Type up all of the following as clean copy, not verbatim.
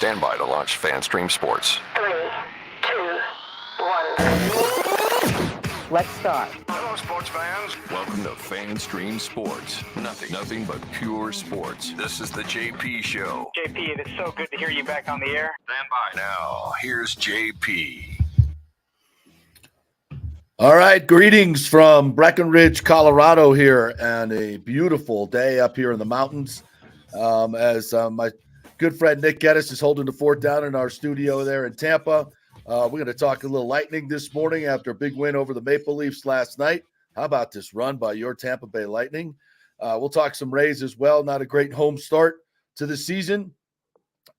Stand by to launch FanStream Sports. 3, 2, 1. Let's start. Hello, sports fans. Welcome to FanStream Sports. Nothing but pure sports. This is the JP Show. JP, it is so good to hear you back on the air. Stand by. Now, here's JP. All right, greetings from Breckenridge, Colorado here, and a beautiful day up here in the mountains. As my good friend Nick Geddes is holding the fort down in our studio there in Tampa. We're going to talk a little Lightning this morning after a big win over the Maple Leafs last night. How about this run by your Tampa Bay Lightning? We'll talk some Rays as well. Not a great home start to the season,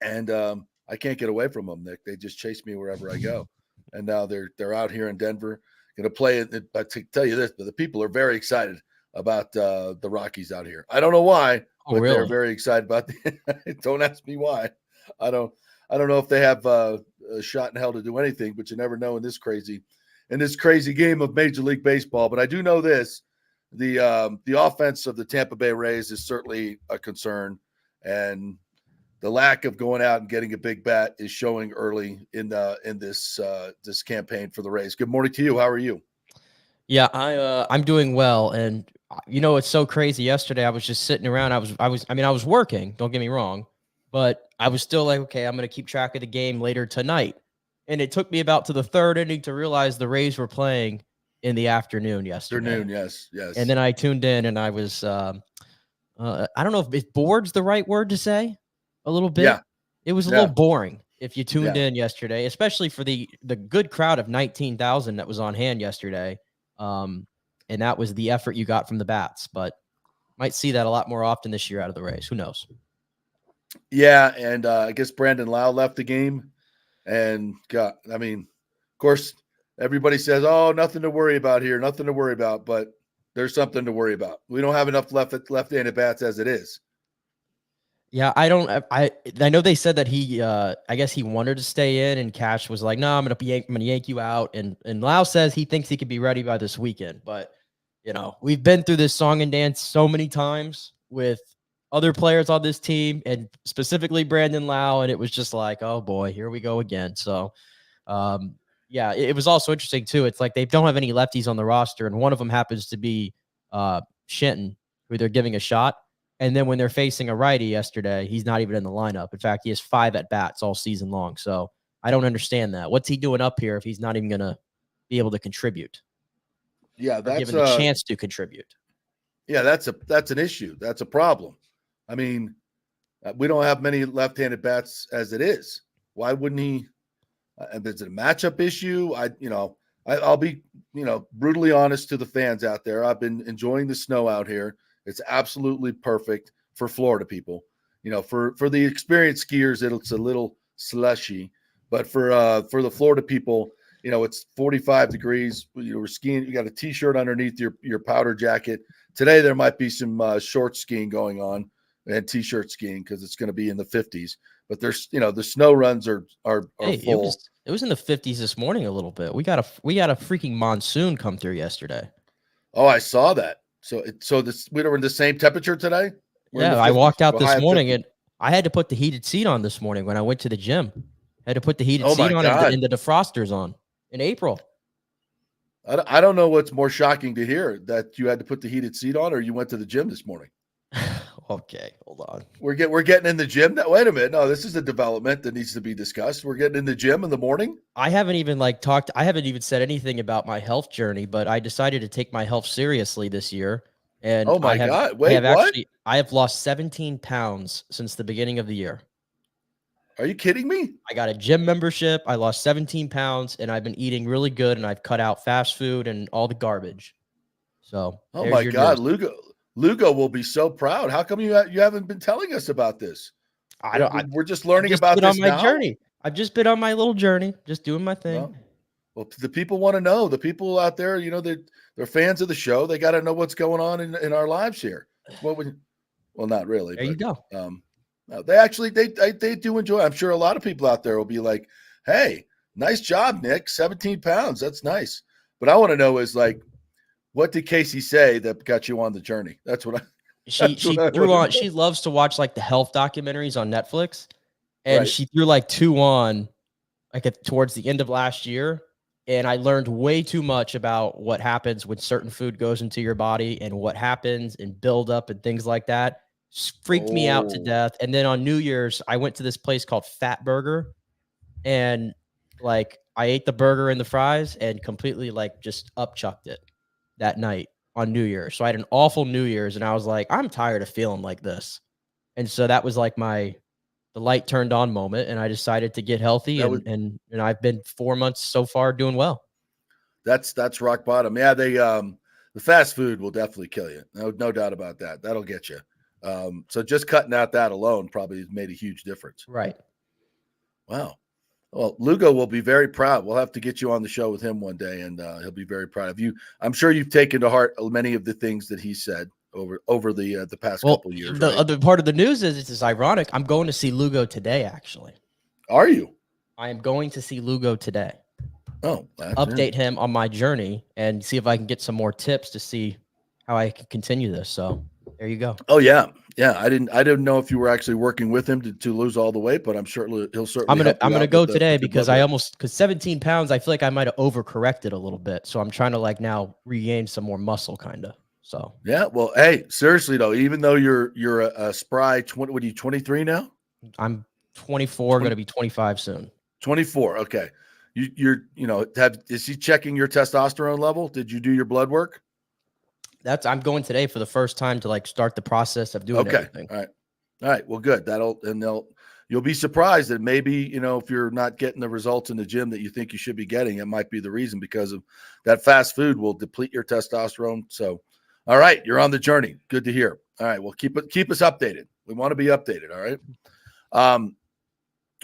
and I can't get away from them, Nick. They just chase me wherever I go, and now they're out here in Denver. Going to play it. I tell you this, but the people are very excited about the Rockies out here. I don't know why, but really? They're very excited about it. Don't ask me why. I don't know if they have a shot in hell to do anything, but you never know in this crazy game of Major League Baseball. But I do know this: the offense of the Tampa Bay Rays is certainly a concern, and the lack of going out and getting a big bat is showing early in this campaign for the Rays. Good morning to you. How are you? Yeah, I'm doing well, and you know it's so crazy. Yesterday, I was just sitting around. I was working. Don't get me wrong, but I was still like, okay, I'm going to keep track of the game later tonight. And it took me about to the third inning to realize the Rays were playing in the afternoon yesterday. Yes. And then I tuned in, and I was, I don't know if bored's the right word to say. A little bit. Yeah. It was a little boring if you tuned in yesterday, especially for the good crowd of 19,000 that was on hand yesterday. And that was the effort you got from the bats, but might see that a lot more often this year out of the Rays. Who knows? Yeah, and I guess Brandon Lau left the game, and of course, everybody says, "Oh, nothing to worry about here, nothing to worry about," but there's something to worry about. We don't have enough left-handed bats as it is. Yeah, I know they said that he I guess he wanted to stay in, and Cash was like, "No, I'm gonna yank you out." And Lau says he thinks he could be ready by this weekend. But you know, we've been through this song and dance so many times with other players on this team, and specifically Brandon Lau, and it was just like, oh boy, here we go again. So yeah, it was also interesting too. It's like they don't have any lefties on the roster, and one of them happens to be Shenton, who they're giving a shot. And then when they're facing a righty yesterday, he's not even in the lineup. In fact, he has 5 at-bats all season long. So I don't understand that. What's he doing up here if he's not even going to be able to contribute? Yeah, that's given the chance to contribute. Yeah, that's an issue. That's a problem. I mean, we don't have many left-handed bats as it is. Why wouldn't he? Is it a matchup issue? I'll be brutally honest to the fans out there. I've been enjoying the snow out here. It's absolutely perfect for Florida people. For the experienced skiers, it's a little slushy, but for the Florida people, it's 45 degrees. We're skiing. You got a t-shirt underneath your powder jacket. Today there might be some short skiing going on and t-shirt skiing because it's going to be in the 50s. But there's the snow runs are full. It was in the 50s this morning a little bit. We got a freaking monsoon come through yesterday. Oh, I saw that. So we were in the same temperature today? I walked out this morning and I had to put the heated seat on this morning when I went to the gym. I had to put the heated seat on and the defrosters on in April. I don't know what's more shocking to hear, that you had to put the heated seat on or you went to the gym this morning. Okay, hold on. We're getting in the gym. Wait a minute. No, this is a development that needs to be discussed. We're getting in the gym in the morning. I haven't even I haven't even said anything about my health journey, but I decided to take my health seriously this year. And oh my God. Wait, what? I have lost 17 pounds since the beginning of the year. Are you kidding me? I got a gym membership. I lost 17 pounds and I've been eating really good, and I've cut out fast food and all the garbage. So, oh my God, Lugo will be so proud. How come you haven't been telling us about this? We're just learning about this now. Journey. I've just been on my little journey, just doing my thing. Well, the people want to know. The people out there, they're fans of the show. They got to know what's going on in our lives here. Well, not really. There you go. They do enjoy. I'm sure a lot of people out there will be like, "Hey, nice job, Nick. 17 pounds. That's nice." But I want to know is like, what did Casey say that got you on the journey? That's what I. She threw on. She loves to watch like the health documentaries on Netflix, and Right. she threw like 2 on towards the end of last year. And I learned way too much about what happens when certain food goes into your body and what happens and build up and things like that. Freaked me out to Oh, death. And then on New Year's, I went to this place called Fat Burger, and like I ate the burger and the fries and completely like just upchucked it that night on New Year's. So I had an awful New Year's, and I was like, I'm tired of feeling like this. And so that was like the light turned on moment, and I decided to get healthy, that was and I've been 4 months so far doing well. that's rock bottom. Yeah, the fast food will definitely kill you. No doubt about that. That'll get you. So just cutting out that alone probably has made a huge difference. Right. Wow. Well, Lugo will be very proud. We'll have to get you on the show with him one day, and he'll be very proud of you. I'm sure you've taken to heart many of the things that he said over the past couple of years. The Right? other part of the news is it's ironic. I'm going to see Lugo today, actually. Are you? I am going to see Lugo today. Oh, Update him on my journey and see if I can get some more tips to see how I can continue this. So there you go. Oh yeah. I didn't know if you were actually working with him to lose all the weight, but I'm sure he'll certainly. I'm gonna go today because I 17 pounds. I feel like I might have overcorrected a little bit, so I'm trying to like now regain some more muscle, kind of. So yeah. Well, hey, seriously though, even though you're a spry 20, what are you 23 now? I'm 24, going to be 25 soon. 24. Okay. Is he checking your testosterone level? Did you do your blood work? I'm going today for the first time to like start the process of doing everything. All right. Well, good. You'll be surprised that maybe, if you're not getting the results in the gym that you think you should be getting, it might be the reason, because of that fast food will deplete your testosterone. So, all right, you're on the journey. Good to hear. All right. Well, keep us updated. We want to be updated. All right.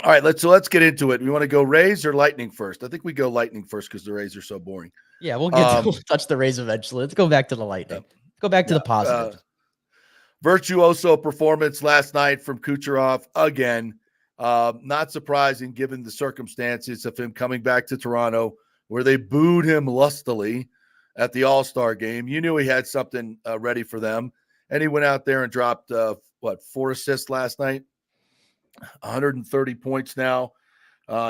All right. Let's get into it. We want to go Rays or Lightning first. I think we go Lightning first because the Rays are so boring. Yeah, we'll touch the Rays eventually. Let's go back to the Lightning. Let's go back to the positives. Virtuoso performance last night from Kucherov again. Not surprising given the circumstances of him coming back to Toronto, where they booed him lustily at the All-Star game. You knew he had something ready for them, and he went out there and dropped 4 assists last night, 130 points now.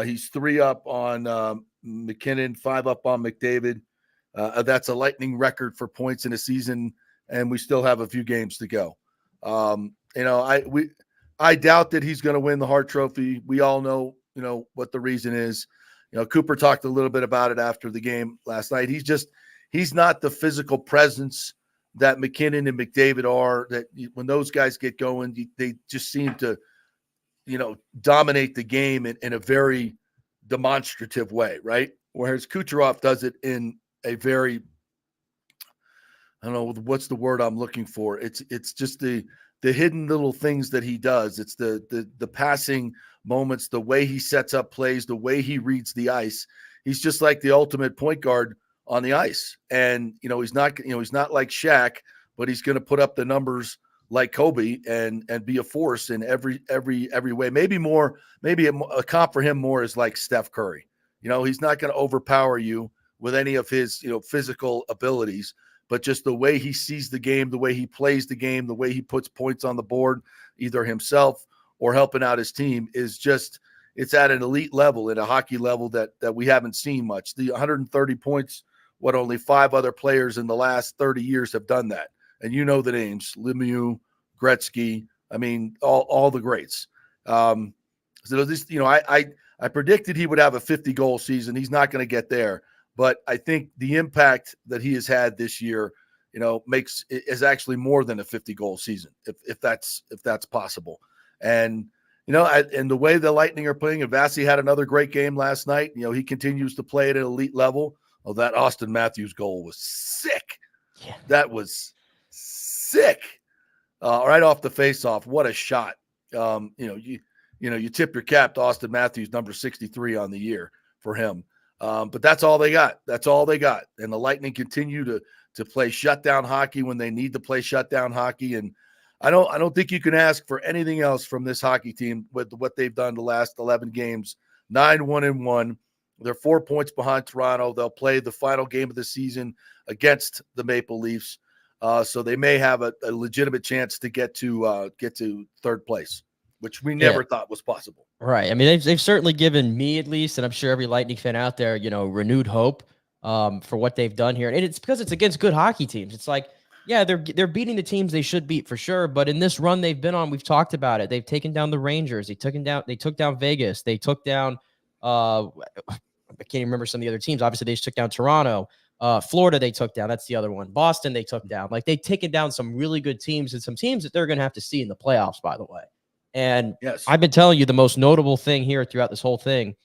He's 3 up on McKinnon, 5 up on McDavid. That's a Lightning record for points in a season, and we still have a few games to go. I doubt that he's going to win the Hart Trophy. We all know, what the reason is. Cooper talked a little bit about it after the game last night. He's not the physical presence that McKinnon and McDavid are. That when those guys get going, they just seem to, dominate the game in a very demonstrative way, right? Whereas Kucherov does it in a very, I don't know what's the word I'm looking for. It's just the hidden little things that he does. It's the passing moments, the way he sets up plays, the way he reads the ice. He's just like the ultimate point guard on the ice. And he's not like Shaq, but he's going to put up the numbers like Kobe and be a force in every way. Maybe a comp for him more is like Steph Curry. He's not going to overpower you with any of his physical abilities, but just the way he sees the game, the way he plays the game, the way he puts points on the board, either himself or helping out his team, is just, it's at an elite level, at a hockey level that we haven't seen much. The 130 points, only 5 other players in the last 30 years have done that. And the names: Lemieux, Gretzky. I mean, all the greats. So this, I predicted he would have a 50-goal season. He's not going to get there, but I think the impact that he has had this year, is actually more than a 50-goal season, if that's possible. And and the way the Lightning are playing, and Vasi had another great game last night. He continues to play at an elite level. Oh, that Austin Matthews goal was sick. Yeah. That was sick. Right off the faceoff, what a shot! You tip your cap to Austin Matthews, number 63 on the year for him. But that's all they got. That's all they got. And the Lightning continue to play shutdown hockey when they need to play shutdown hockey. And I don't think you can ask for anything else from this hockey team with what they've done the last 11 games. 9-1-1. They're 4 points behind Toronto. They'll play the final game of the season against the Maple Leafs. So they may have a legitimate chance to get to third place. which we never thought was possible. Right. I mean, they've certainly given me, at least, and I'm sure every Lightning fan out there, renewed hope for what they've done here. And it's because it's against good hockey teams. It's like, yeah, they're beating the teams they should beat for sure. But in this run they've been on, we've talked about it. They've taken down the Rangers. They took down Vegas. They took down I can't even remember some of the other teams. Obviously, they just took down Toronto. Florida, they took down. That's the other one. Boston, they took down. Like, they've taken down some really good teams and some teams that they're going to have to see in the playoffs, by the way. And yes, I've been telling you the most notable thing here throughout this whole thing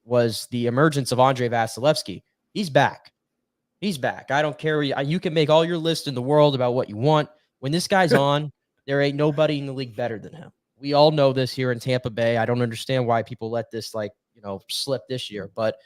was the emergence of Andrei Vasilevsky. He's back. He's back. I don't care. You can make all your list in the world about what you want. When this guy's on, there ain't nobody in the league better than him. We all know this here in Tampa Bay. I don't understand why people let this slip this year, but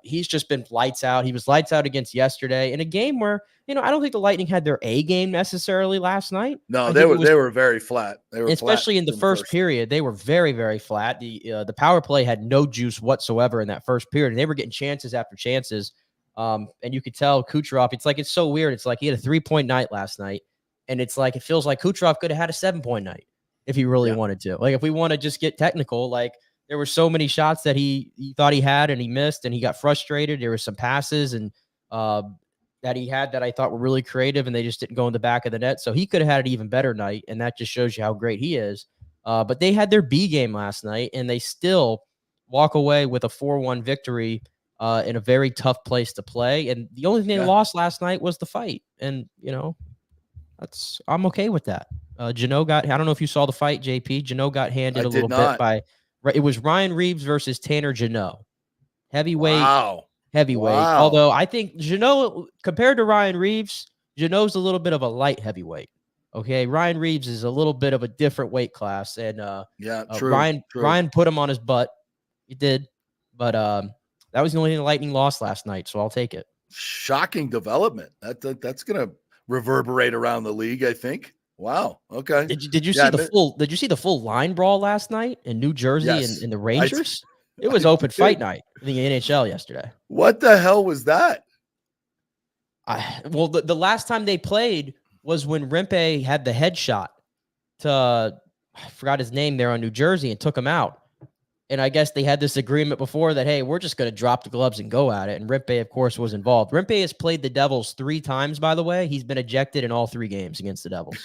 he's just been lights out. He was lights out against yesterday in a game where, I don't think the Lightning had their A game necessarily last night. No, they were very flat. They were especially flat in the first period. They were very, very flat. The power play had no juice whatsoever in that first period, and they were getting chances after chances. And you could tell Kucherov, it's so weird. It's like he had a 3-point night last night, and it's like it feels like Kucherov could have had a 7-point night if he really wanted to. Like, if we want to just get technical, like, there were so many shots that he thought he had and he missed, and he got frustrated. There were some passes and that he had that I thought were really creative, and they just didn't go in the back of the net. So he could have had an even better night, and that just shows you how great he is. But they had their B game last night, and they still walk away with a 4-1 victory in a very tough place to play. And the only thing they lost last night was the fight. And, I'm okay with that. Jeannot I don't know if you saw the fight, JP. Jeannot got handed a little bit by, it was Ryan Reeves versus Tanner Jeannot. Heavyweight. Wow. Although I think Jeannot, compared to Ryan Reeves, Jeannot's a little bit of a light heavyweight. Okay. Ryan Reeves is a little bit of a different weight class. And true. Ryan put him on his butt. He did. But that was the only thing the Lightning lost last night, so I'll take it. Shocking development. That's going to reverberate around the league, I think. Wow. Okay. Did you see the full line brawl last night in New Jersey and the Rangers? It was open fight night in the NHL yesterday. What the hell was that? The last time they played was when Rempe had the headshot to, I forgot his name there on New Jersey, and took him out. And I guess they had this agreement before that, hey, we're just going to drop the gloves and go at it. And Rempe, of course, was involved. Rempe has played the Devils 3 times, by the way. He's been ejected in all 3 games against the Devils.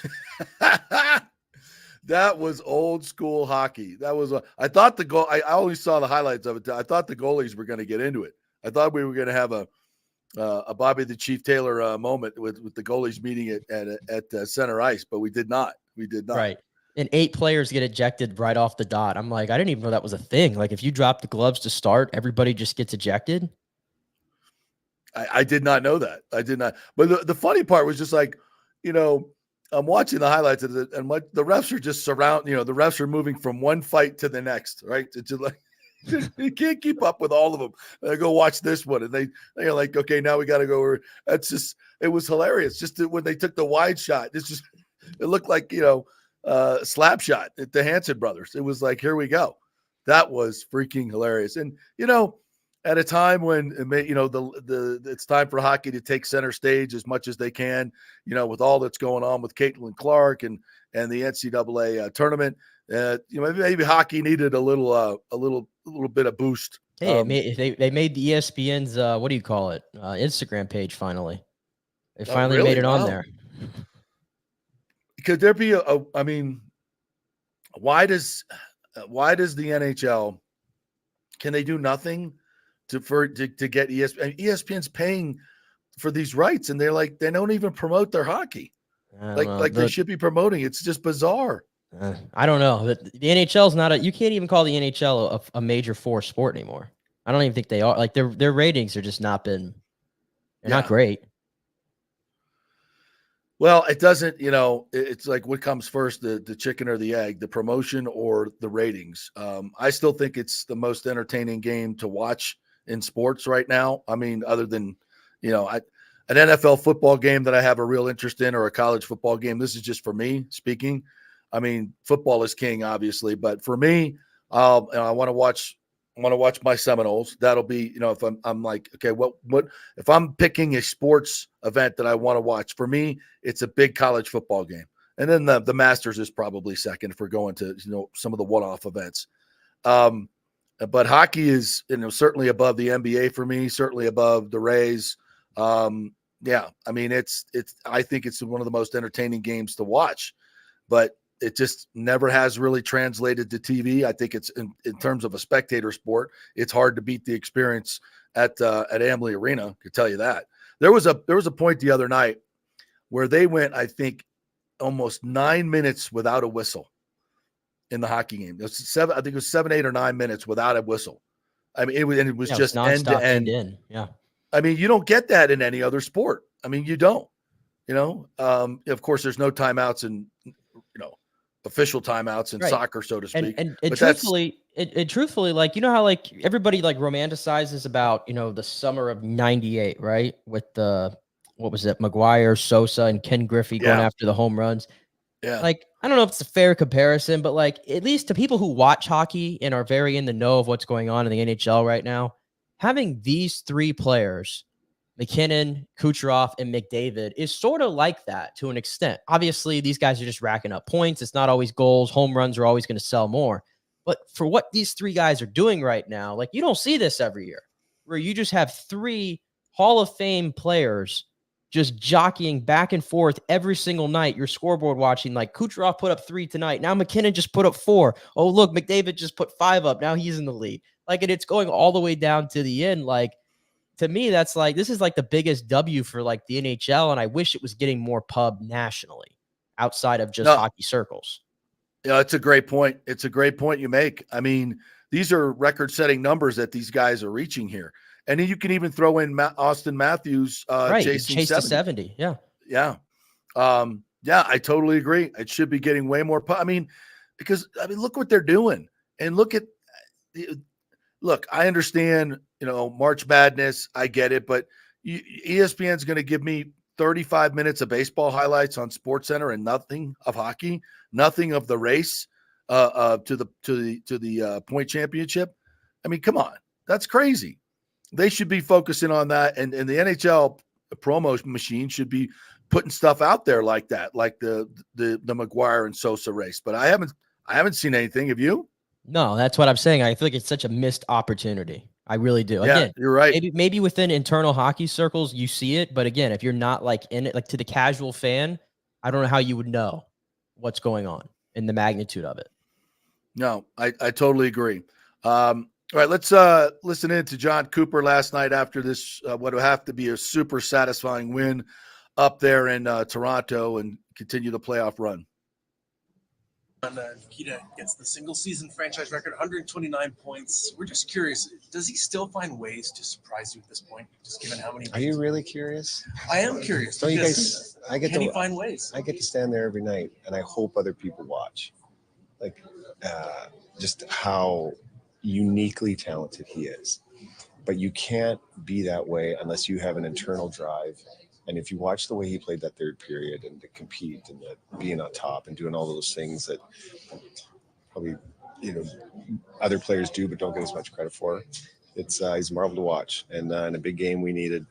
That was old school hockey. That was I thought the goal. I only saw the highlights of it. I thought the goalies were going to get into it. I thought we were going to have a Bobby the Chief Taylor moment with the goalies meeting at center ice, but we did not. We did not. Right. And 8 players get ejected right off the dot. I'm like, I didn't even know that was a thing. Like, if you drop the gloves to start, everybody just gets ejected. I did not know that. I did not. But the funny part was just like, I'm watching the highlights of it, and the refs are just the refs are moving from one fight to the next, right? It's just like you can't keep up with all of them. They go watch this one, and they're like, okay, now we got to go over. That's just, it was hilarious. Just when they took the wide shot, it looked like slap shot at the Hanson brothers. It was like, here we go. That was freaking hilarious. And at a time when it's time for hockey to take center stage as much as they can, with all that's going on with Caitlin Clark and the NCAA tournament, maybe hockey needed a little bit of boost. Hey, they made the ESPN's what do you call it? Instagram page finally. They finally made it on there. Could there be why does the NHL, can they do nothing to get ESPN? ESPN's paying for these rights, and they don't even promote their hockey they should be promoting. It's just bizarre. I don't know. The NHL's you can't even call the NHL a major force sport anymore. I don't even think they are. Like, their ratings are just not not great. Well, it doesn't, it's like, what comes first, the chicken or the egg, the promotion or the ratings? I still think it's the most entertaining game to watch in sports right now. I mean, other than, an NFL football game that I have a real interest in, or a college football game. This is just for me speaking. I mean, football is king, obviously, but for me, I want to watch my Seminoles. That'll be, if I'm like, okay, what if I'm picking a sports event that I want to watch? For me, it's a big college football game. And then the Masters is probably second if we're going to, some of the one-off events. But hockey is, certainly above the NBA for me, certainly above the Rays. Yeah, I mean, I think it's one of the most entertaining games to watch, but it just never has really translated to TV. I think it's in terms of a spectator sport, it's hard to beat the experience at Amalie Arena. I can tell you that. There was a point the other night where they went, I think, almost 9 minutes without a whistle in the hockey game. It was I think it was 7, 8, or 9 minutes without a whistle. I mean, it was just end to end. Yeah. I mean, you don't get that in any other sport. I mean, you don't. Of course, there's no timeouts and official timeouts in soccer, so to speak. And truthfully, like, how like everybody like romanticizes about the summer of '98, right? With what was it, McGuire, Sosa, and Ken Griffey going after the home runs. Yeah. Like, I don't know if it's a fair comparison, but like, at least to people who watch hockey and are very in the know of what's going on in the NHL right now, having these three players, McKinnon, Kucherov, and McDavid, is sort of like that to an extent. Obviously, these guys are just racking up points. It's not always goals. Home runs are always going to sell more. But for what these three guys are doing right now, like, you don't see this every year, where you just have three Hall of Fame players just jockeying back and forth every single night. Your scoreboard watching, like, Kucherov put up 3 tonight. Now McKinnon just put up 4. Oh, look, McDavid just put 5 up. Now he's in the lead. Like, and it's going all the way down to the end. Like, to me, that's like, this is like the biggest W for like the NHL. And I wish it was getting more pub nationally outside of just hockey circles. Yeah, it's a great point. It's a great point you make. I mean, these are record-setting numbers that these guys are reaching here. And then you can even throw in Austin Matthews, chasing 70. Yeah. Yeah. I totally agree. It should be getting way more. Because look what they're doing. And look, I understand, March Madness. I get it. But ESPN's going to give me 35 minutes of baseball highlights on SportsCenter and nothing of hockey, nothing of the race to the point championship. I mean, come on. That's crazy. They should be focusing on that, and the NHL promo machine should be putting stuff out there like that, like the McGuire and Sosa race. But I haven't seen anything. Have you? No, that's what I'm saying. I feel like it's such a missed opportunity. I really do. Yeah, again, you're right. Maybe within internal hockey circles you see it, but again, if you're not like in it, like to the casual fan, I don't know how you would know what's going on and the magnitude of it. No, I totally agree. All right, let's listen in to John Cooper last night after this, what would have to be a super satisfying win up there in Toronto and continue the playoff run. Nikita gets the single-season franchise record, 129 points. We're just curious, does he still find ways to surprise you at this point, just given how many? Are you really curious? I am curious. So you guys, can he find ways? I get to stand there every night, and I hope other people watch. Like, just how uniquely talented he is. But you can't be that way unless you have an internal drive. And if you watch the way he played that third period and to compete and being on top and doing all those things that probably other players do but don't get as much credit for, it's he's a marvel to watch. And in a big game we needed,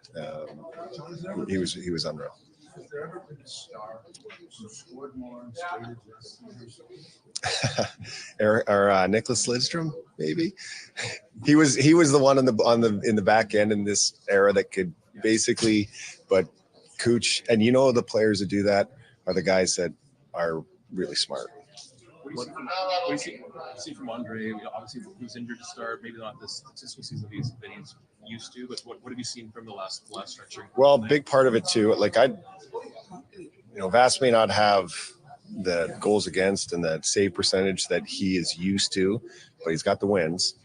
he was unreal. Has there ever been a star who scored more and skated less? Nicholas Lidstrom, maybe. He was the one in the back end in this era that could basically, but Cooch, and the players that do that are the guys that are really smart. What do you see from Andre? Obviously, he was injured to start. Maybe not this statistical season that he's used to. But what have you seen from the last stretch? Well, big part of it too. Like Vass may not have the goals against and the save percentage that he is used to, but he's got the wins.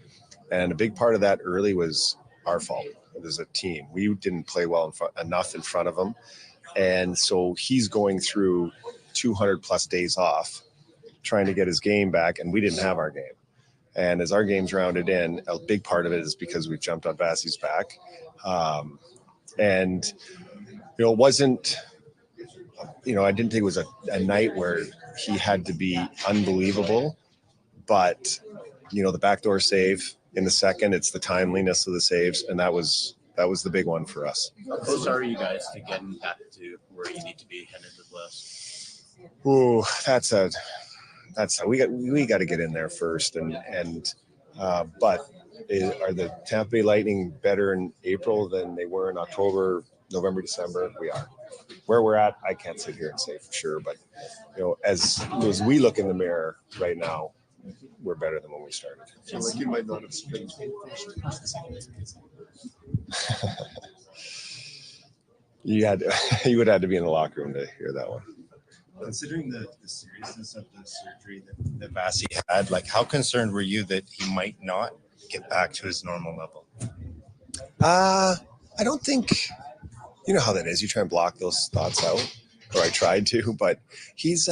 And a big part of that early was our fault as a team. We didn't play well enough in front of him. And so he's going through 200 plus days off trying to get his game back, and we didn't have our game. And as our game's rounded in, a big part of it is because we jumped on Vassie's back. And it wasn't, I didn't think it was a night where he had to be unbelievable, but the backdoor save in the second, it's the timeliness of the saves, and that was the big one for us. How close are you guys to getting back to where you need to be headed to the playoffs? Ooh, we got to get in there first, but are the Tampa Bay Lightning better in April than they were in October, November, December? We are. Where we're at, I can't sit here and say for sure, but as we look in the mirror right now, we're better than when we started. I feel like you might not have spent. You would have had to be in the locker room to hear that one. Considering the seriousness of the surgery that Vasi had, like how concerned were you that he might not get back to his normal level? I don't think, you know how that is. You try and block those thoughts out, or I tried to, but he's,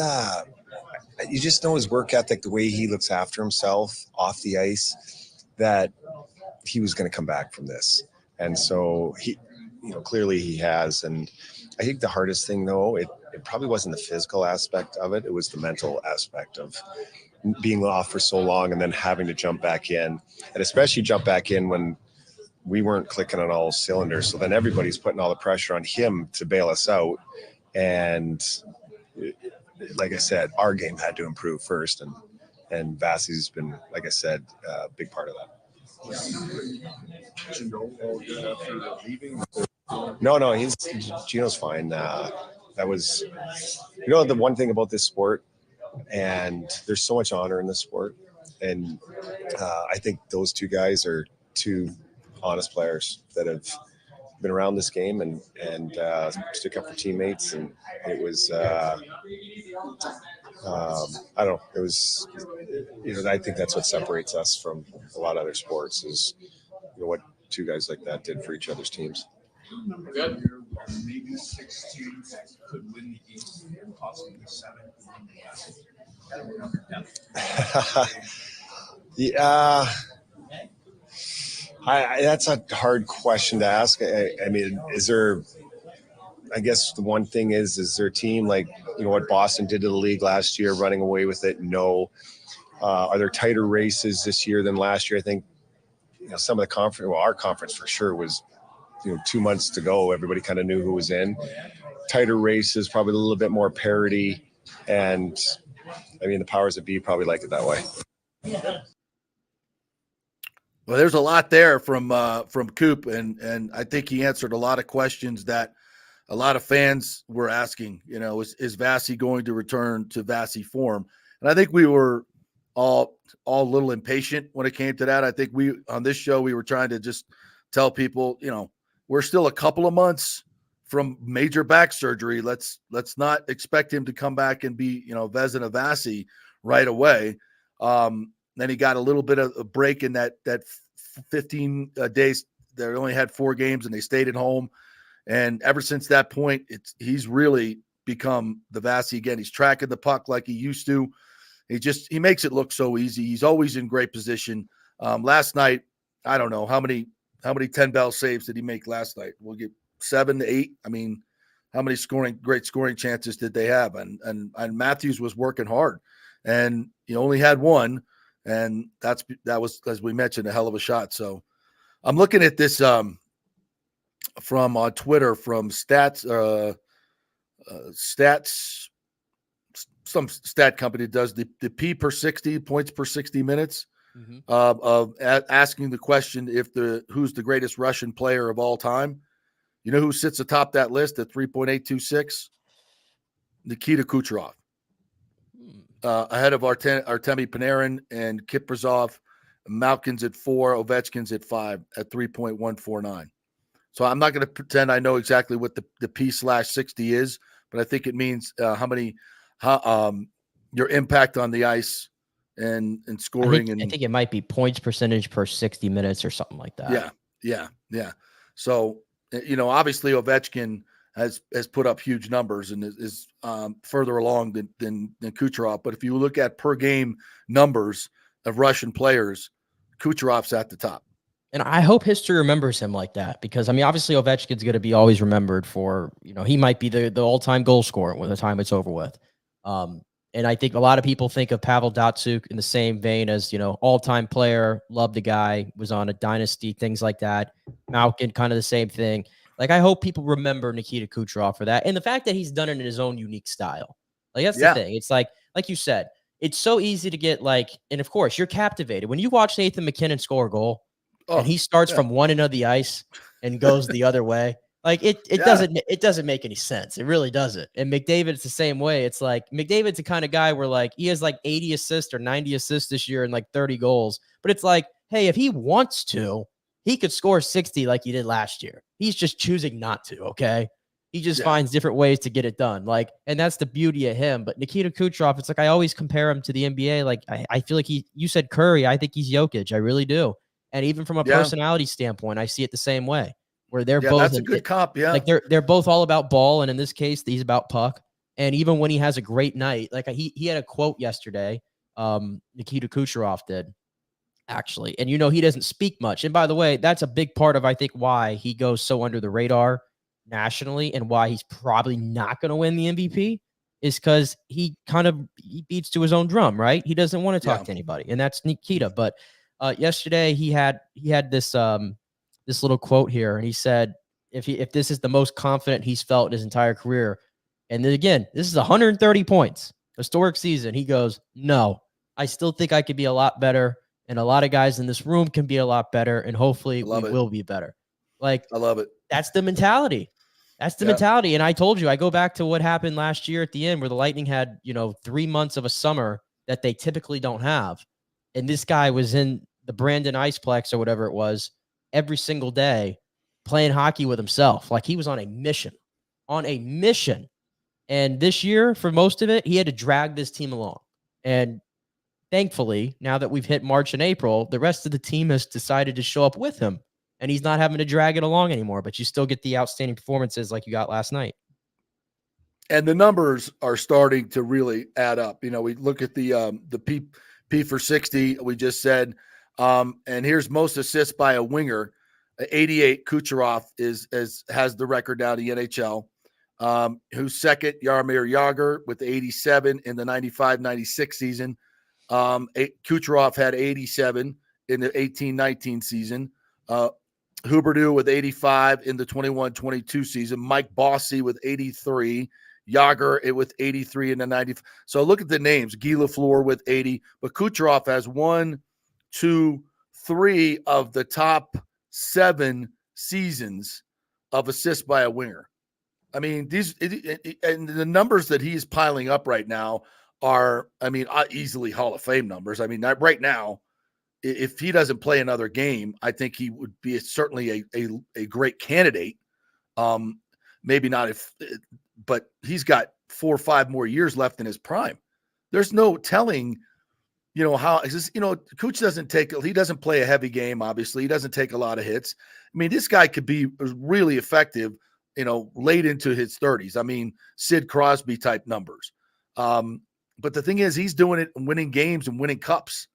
you just know his work ethic, the way he looks after himself off the ice, that he was going to come back from this. And so he, clearly he has. And I think the hardest thing though, it probably wasn't the physical aspect of it. It was the mental aspect of being off for so long and then having to jump back in, and especially jump back in when we weren't clicking on all cylinders. So then everybody's putting all the pressure on him to bail us out. And like I said, our game had to improve first. And Vasi's been, like I said, a big part of that. No, Gino's fine. That was, the one thing about this sport, and there's so much honor in this sport. And I think those two guys are two honest players that have been around this game and stick up for teammates. And it was, I don't know, it was, I think that's what separates us from a lot of other sports is, what two guys like that did for each other's teams. Good. Maybe 6 teams could win the game, possibly 7. Yeah. That's a hard question to ask. I mean, is there, I guess the one thing is there a team like, what Boston did to the league last year, running away with it? No. Are there tighter races this year than last year? I think, some of the conference, our conference for sure was, 2 months to go. Everybody kind of knew who was in. Tighter races, probably a little bit more parity. And I mean, the powers that be probably like it that way. Well, there's a lot there from Coop, and I think he answered a lot of questions that a lot of fans were asking. Is Vasi going to return to Vasi form? And I think we were all a little impatient when it came to that. I think on this show we were trying to just tell people, we're still a couple of months from major back surgery. Let's not expect him to come back and be Vezina Vasi right away. Then he got a little bit of a break in that 15 days. They only had 4 games and they stayed at home. And ever since that point, he's really become the Vasi again. He's tracking the puck like he used to. He makes it look so easy. He's always in great position. Last night, I don't know how many 10 bell saves did he make last night? We'll get 7 to 8. I mean, how many great scoring chances did they have? And Matthews was working hard, and he only had 1. And that was, as we mentioned, a hell of a shot. So I'm looking at this from on Twitter from stats, some stat company does the P per 60 points per 60 minutes of asking the question who's the greatest Russian player of all time. You know who sits atop that list at 3.826? Nikita Kucherov. Ahead of Artemi Panarin and Kiprizov, Malkin's at 4, Ovechkin's at 5 at 3.149. So I'm not going to pretend I know exactly what the P/60 is, but I think it means your impact on the ice and scoring. I think it might be points percentage per 60 minutes or something like that. Yeah. So, obviously Ovechkin has put up huge numbers and is further along than Kucherov. But if you look at per game numbers of Russian players, Kucherov's at the top. And I hope history remembers him like that because, I mean, obviously Ovechkin's going to be always remembered for, he might be the all-time goal scorer when the time it's over with. And I think a lot of people think of Pavel Datsyuk in the same vein as, all-time player, loved the guy, was on a dynasty, things like that. Malkin, kind of the same thing. Like, I hope people remember Nikita Kucherov for that. And the fact that he's done it in his own unique style. Like, that's the thing. It's like you said, it's so easy to get like, and of course, you're captivated. When you watch Nathan McKinnon score a goal and he starts from one end of the ice and goes the other way, like it doesn't make any sense. It really doesn't. And McDavid, it's the same way. It's like McDavid's the kind of guy where like he has like 80 assists or 90 assists this year and like 30 goals. But it's like, hey, if he wants to, he could score 60 like he did last year. He's just choosing not to, okay? He just finds different ways to get it done. Like, and that's the beauty of him. But Nikita Kucherov, it's like I always compare him to the NBA. Like, I feel like you said Curry, I think he's Jokic. I really do. And even from a personality standpoint, I see it the same way. Where they're both that's a good comp, like they're both all about ball, and in this case, he's about puck. And even when he has a great night, like he had a quote yesterday, Nikita Kucherov did, actually. And he doesn't speak much. And by the way, that's a big part of I think why he goes so under the radar nationally and why he's probably not going to win the MVP is because he beats to his own drum, right? He doesn't want to talk to anybody, and that's Nikita. But yesterday he had this little quote here, and he said, if this is the most confident he's felt in his entire career, and then again, this is 130 points, historic season, he goes, no, I still think I could be a lot better, and a lot of guys in this room can be a lot better, and hopefully we will be better. Like, I love it. That's the mentality. That's the mentality. And I told you, I go back to what happened last year at the end where the Lightning had, 3 months of a summer that they typically don't have. And this guy was in the Brandon Iceplex or whatever it was every single day playing hockey with himself. Like he was on a mission. And this year, for most of it, he had to drag this team along. And thankfully, now that we've hit March and April, the rest of the team has decided to show up with him. And he's not having to drag it along anymore, but you still get the outstanding performances like you got last night. And the numbers are starting to really add up. We look at the P for 60, we just said, and here's most assists by a winger. 88, Kucherov has the record now in the NHL. Who's second? Jaromir Jagr with 87 in the 95-96 season. Kucherov had 87 in the 18-19 season. Huberdeau with 85 in the 21-22 season. Mike Bossy with 83. Jagr with 83 in the 90. So look at the names. Guy Lafleur with 80. But Kucherov has 1, 2, 3 of the top 7 seasons of assists by a winger. I mean, and the numbers that he's piling up right now are, easily Hall of Fame numbers. Right now, if he doesn't play another game, I think he would be certainly a great candidate. Maybe not but he's got 4 or 5 more years left in his prime. There's no telling, how is this, Cooch he doesn't play a heavy game. Obviously he doesn't take a lot of hits. This guy could be really effective, late into his 30s. Sid Crosby type numbers. But the thing is, he's doing it and winning games and winning cups.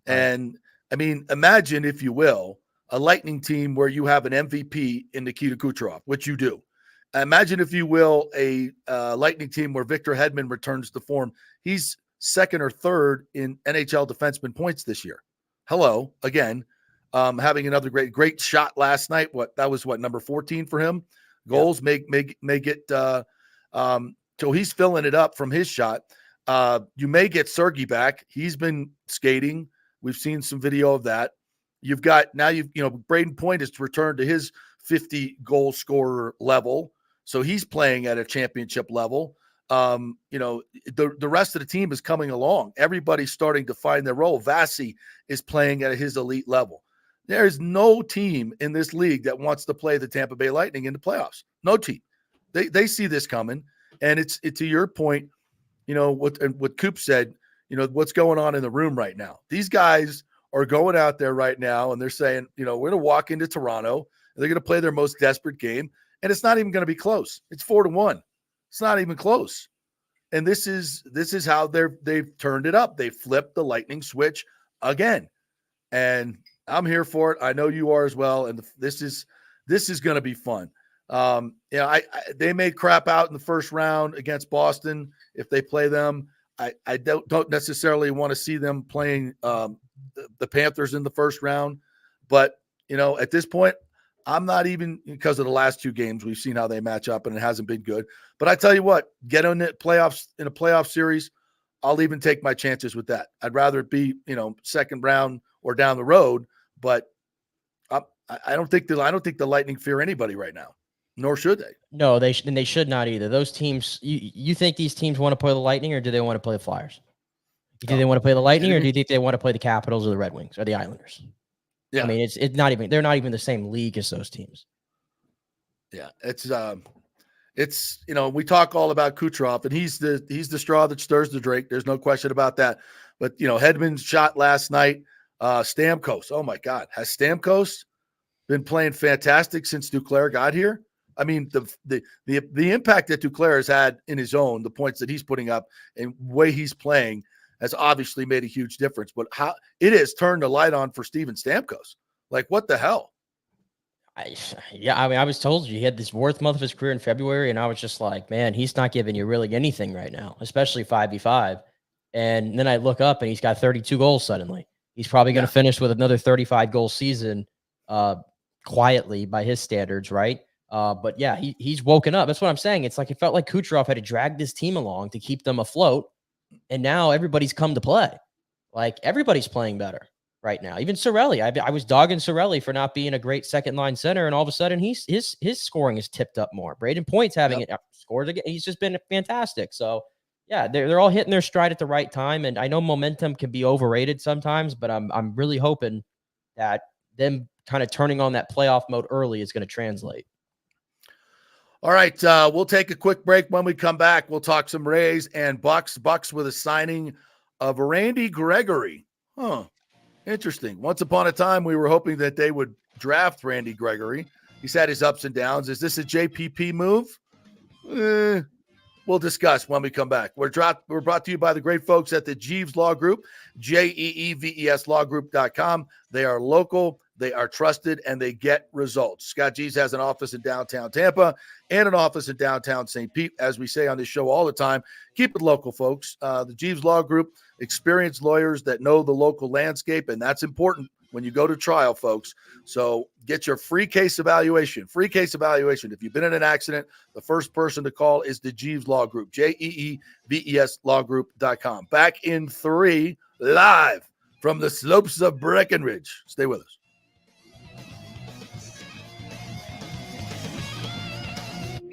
And imagine, if you will, a Lightning team where you have an MVP in Nikita Kucherov, which you do. Imagine, if you will, a Lightning team where Victor Hedman returns to form. He's second or third in NHL defenseman points this year. Hello, again, having another great shot last night. That was number 14 for him. Goals may get so he's filling it up from his shot. You may get Sergei back. He's been skating. We've seen some video of that. Braden Point has returned to his 50 goal scorer level. So he's playing at a championship level. The rest of the team is coming along. Everybody's starting to find their role. Vasi is playing at his elite level. There's no team in this league that wants to play the Tampa Bay Lightning in the playoffs. No team. They see this coming. And it's to your point, what Coop said, what's going on in the room right now. These guys are going out there right now and they're saying, we're going to walk into Toronto and they're going to play their most desperate game. And it's not even going to be close. It's 4-1. It's not even close. And this is how they've turned it up. They flipped the Lightning switch again. And I'm here for it. I know you are as well. And this is going to be fun. They may crap out in the first round against Boston if they play them. I don't necessarily want to see them playing the Panthers in the first round, but at this point, I'm not even, because of the last two games, we've seen how they match up and it hasn't been good. But I tell you what, get in the playoffs in a playoff series, I'll even take my chances with that. I'd rather it be, second round or down the road, but I don't think the Lightning fear anybody right now, nor should they. No, they should not either. Those teams, you think these teams want to play the Lightning or do they want to play the Flyers? Do they want to play the Lightning or do you think they want to play the Capitals or the Red Wings or the Islanders? Yeah. I mean, they're not even the same league as those teams. Yeah. It's we talk all about Kucherov and he's the straw that stirs the drink. There's no question about that. But Hedman's shot last night, Stamkos. Oh my God. Has Stamkos been playing fantastic since Duclair got here? I mean, the impact that Duclair has had in his own, the points that he's putting up and the way he's playing has obviously made a huge difference. But how it has turned the light on for Steven Stamkos. Like, what the hell? I was told he had this worst month of his career in February, and I was just like, man, he's not giving you really anything right now, especially 5v5. And then I look up and he's got 32 goals suddenly. He's probably going to finish with another 35-goal season quietly by his standards, right? But yeah, he's woken up. That's what I'm saying. It's like it felt like Kucherov had to drag this team along to keep them afloat, and now everybody's come to play. Like, everybody's playing better right now. Even Cirelli. I was dogging Cirelli for not being a great second-line center, and all of a sudden his scoring is tipped up more. Braden Point's having it scored again. He's just been fantastic. So yeah, they're all hitting their stride at the right time, and I know momentum can be overrated sometimes, but I'm really hoping that them kind of turning on that playoff mode early is going to translate. All right, we'll take a quick break. When we come back, we'll talk some Rays and Bucks. Bucks with a signing of Randy Gregory. Huh, interesting. Once upon a time, we were hoping that they would draft Randy Gregory. He's had his ups and downs. Is this a JPP move? We'll discuss when we come back. We're brought to you by the great folks at the Jeeves Law Group, JEEVES lawgroup.com. They are local, they are trusted, and they get results. Scott Jeeves has an office in downtown Tampa and an office in downtown St. Pete. As we say on this show all the time, keep it local, folks. The Jeeves Law Group, experienced lawyers that know the local landscape, and that's important when you go to trial, folks. So get your free case evaluation. Free case evaluation. If you've been in an accident, the first person to call is the Jeeves Law Group, JEEVES lawgroup.com. Back in 3, live from the slopes of Breckenridge. Stay with us.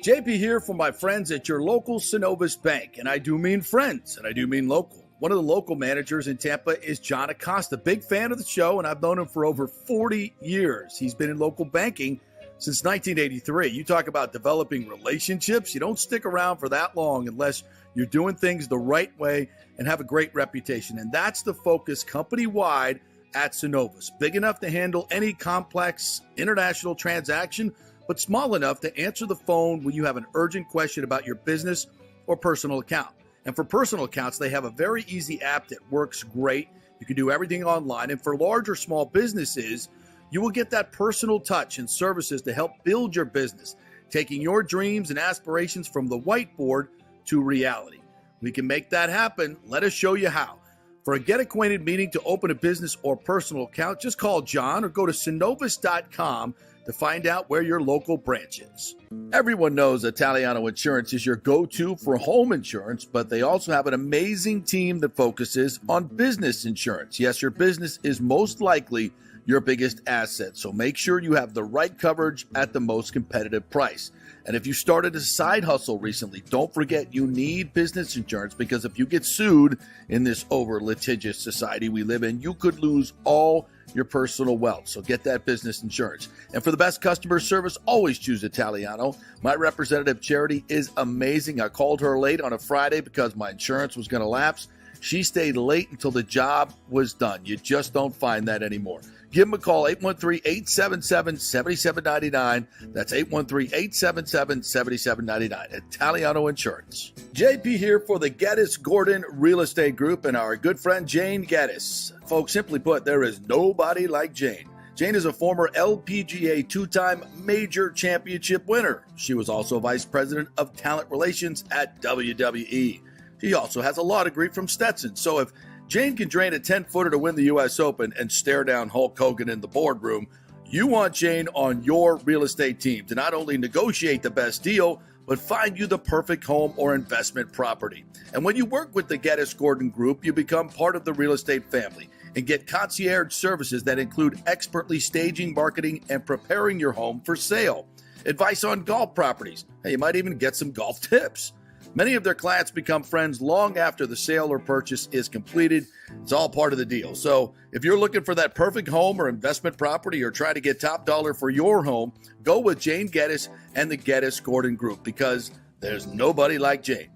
JP here for my friends at your local Synovus Bank. And I do mean friends, and I do mean local. One of the local managers in Tampa is John Acosta, big fan of the show, and I've known him for over 40 years. He's been in local banking since 1983. You talk about developing relationships. You don't stick around for that long unless you're doing things the right way and have a great reputation. And that's the focus company-wide at Synovus. Big enough to handle any complex international transaction, but small enough to answer the phone when you have an urgent question about your business or personal account. And for personal accounts, they have a very easy app that works great. You can do everything online. And for large or small businesses, you will get that personal touch and services to help build your business, taking your dreams and aspirations from the whiteboard to reality. We can make that happen. Let us show you how. For a get-acquainted meeting to open a business or personal account, just call John or go to synovus.com to find out where your local branch is. Everyone knows Italiano Insurance is your go-to for home insurance, but they also have an amazing team that focuses on business insurance. Yes, your business is most likely your biggest asset, so make sure you have the right coverage at the most competitive price. And if you started a side hustle recently, don't forget you need business insurance, because if you get sued in this over-litigious society we live in, you could lose all your personal wealth. So get that business insurance. And for the best customer service, always choose Italiano. My representative, Charity, is amazing. I called her late on a Friday because my insurance was going to lapse. She stayed late until the job was done. You just don't find that anymore. Give them a call, 813-877-7799. That's 813-877-7799. Italiano Insurance. JP here for the Geddes Gordon Real Estate Group and our good friend Jane Geddes. Folks, simply put, there is nobody like Jane. Jane is a former LPGA two-time major championship winner. She was also vice president of talent relations at WWE. She also has a law degree from Stetson. So if Jane can drain a 10-footer to win the U.S. Open and stare down Hulk Hogan in the boardroom, You want Jane on your real estate team to not only negotiate the best deal, but find you the perfect home or investment property. And when you work with the Geddes Gordon Group, you become part of the real estate family and get concierge services that include expertly staging, marketing, and preparing your home for sale. Advice on golf properties. Hey, you might even get some golf tips. Many of their clients become friends long after the sale or purchase is completed. It's all part of the deal. So if you're looking for that perfect home or investment property or try to get top dollar for your home, go with Jane Geddes and the Geddes Gordon Group because there's nobody like Jane.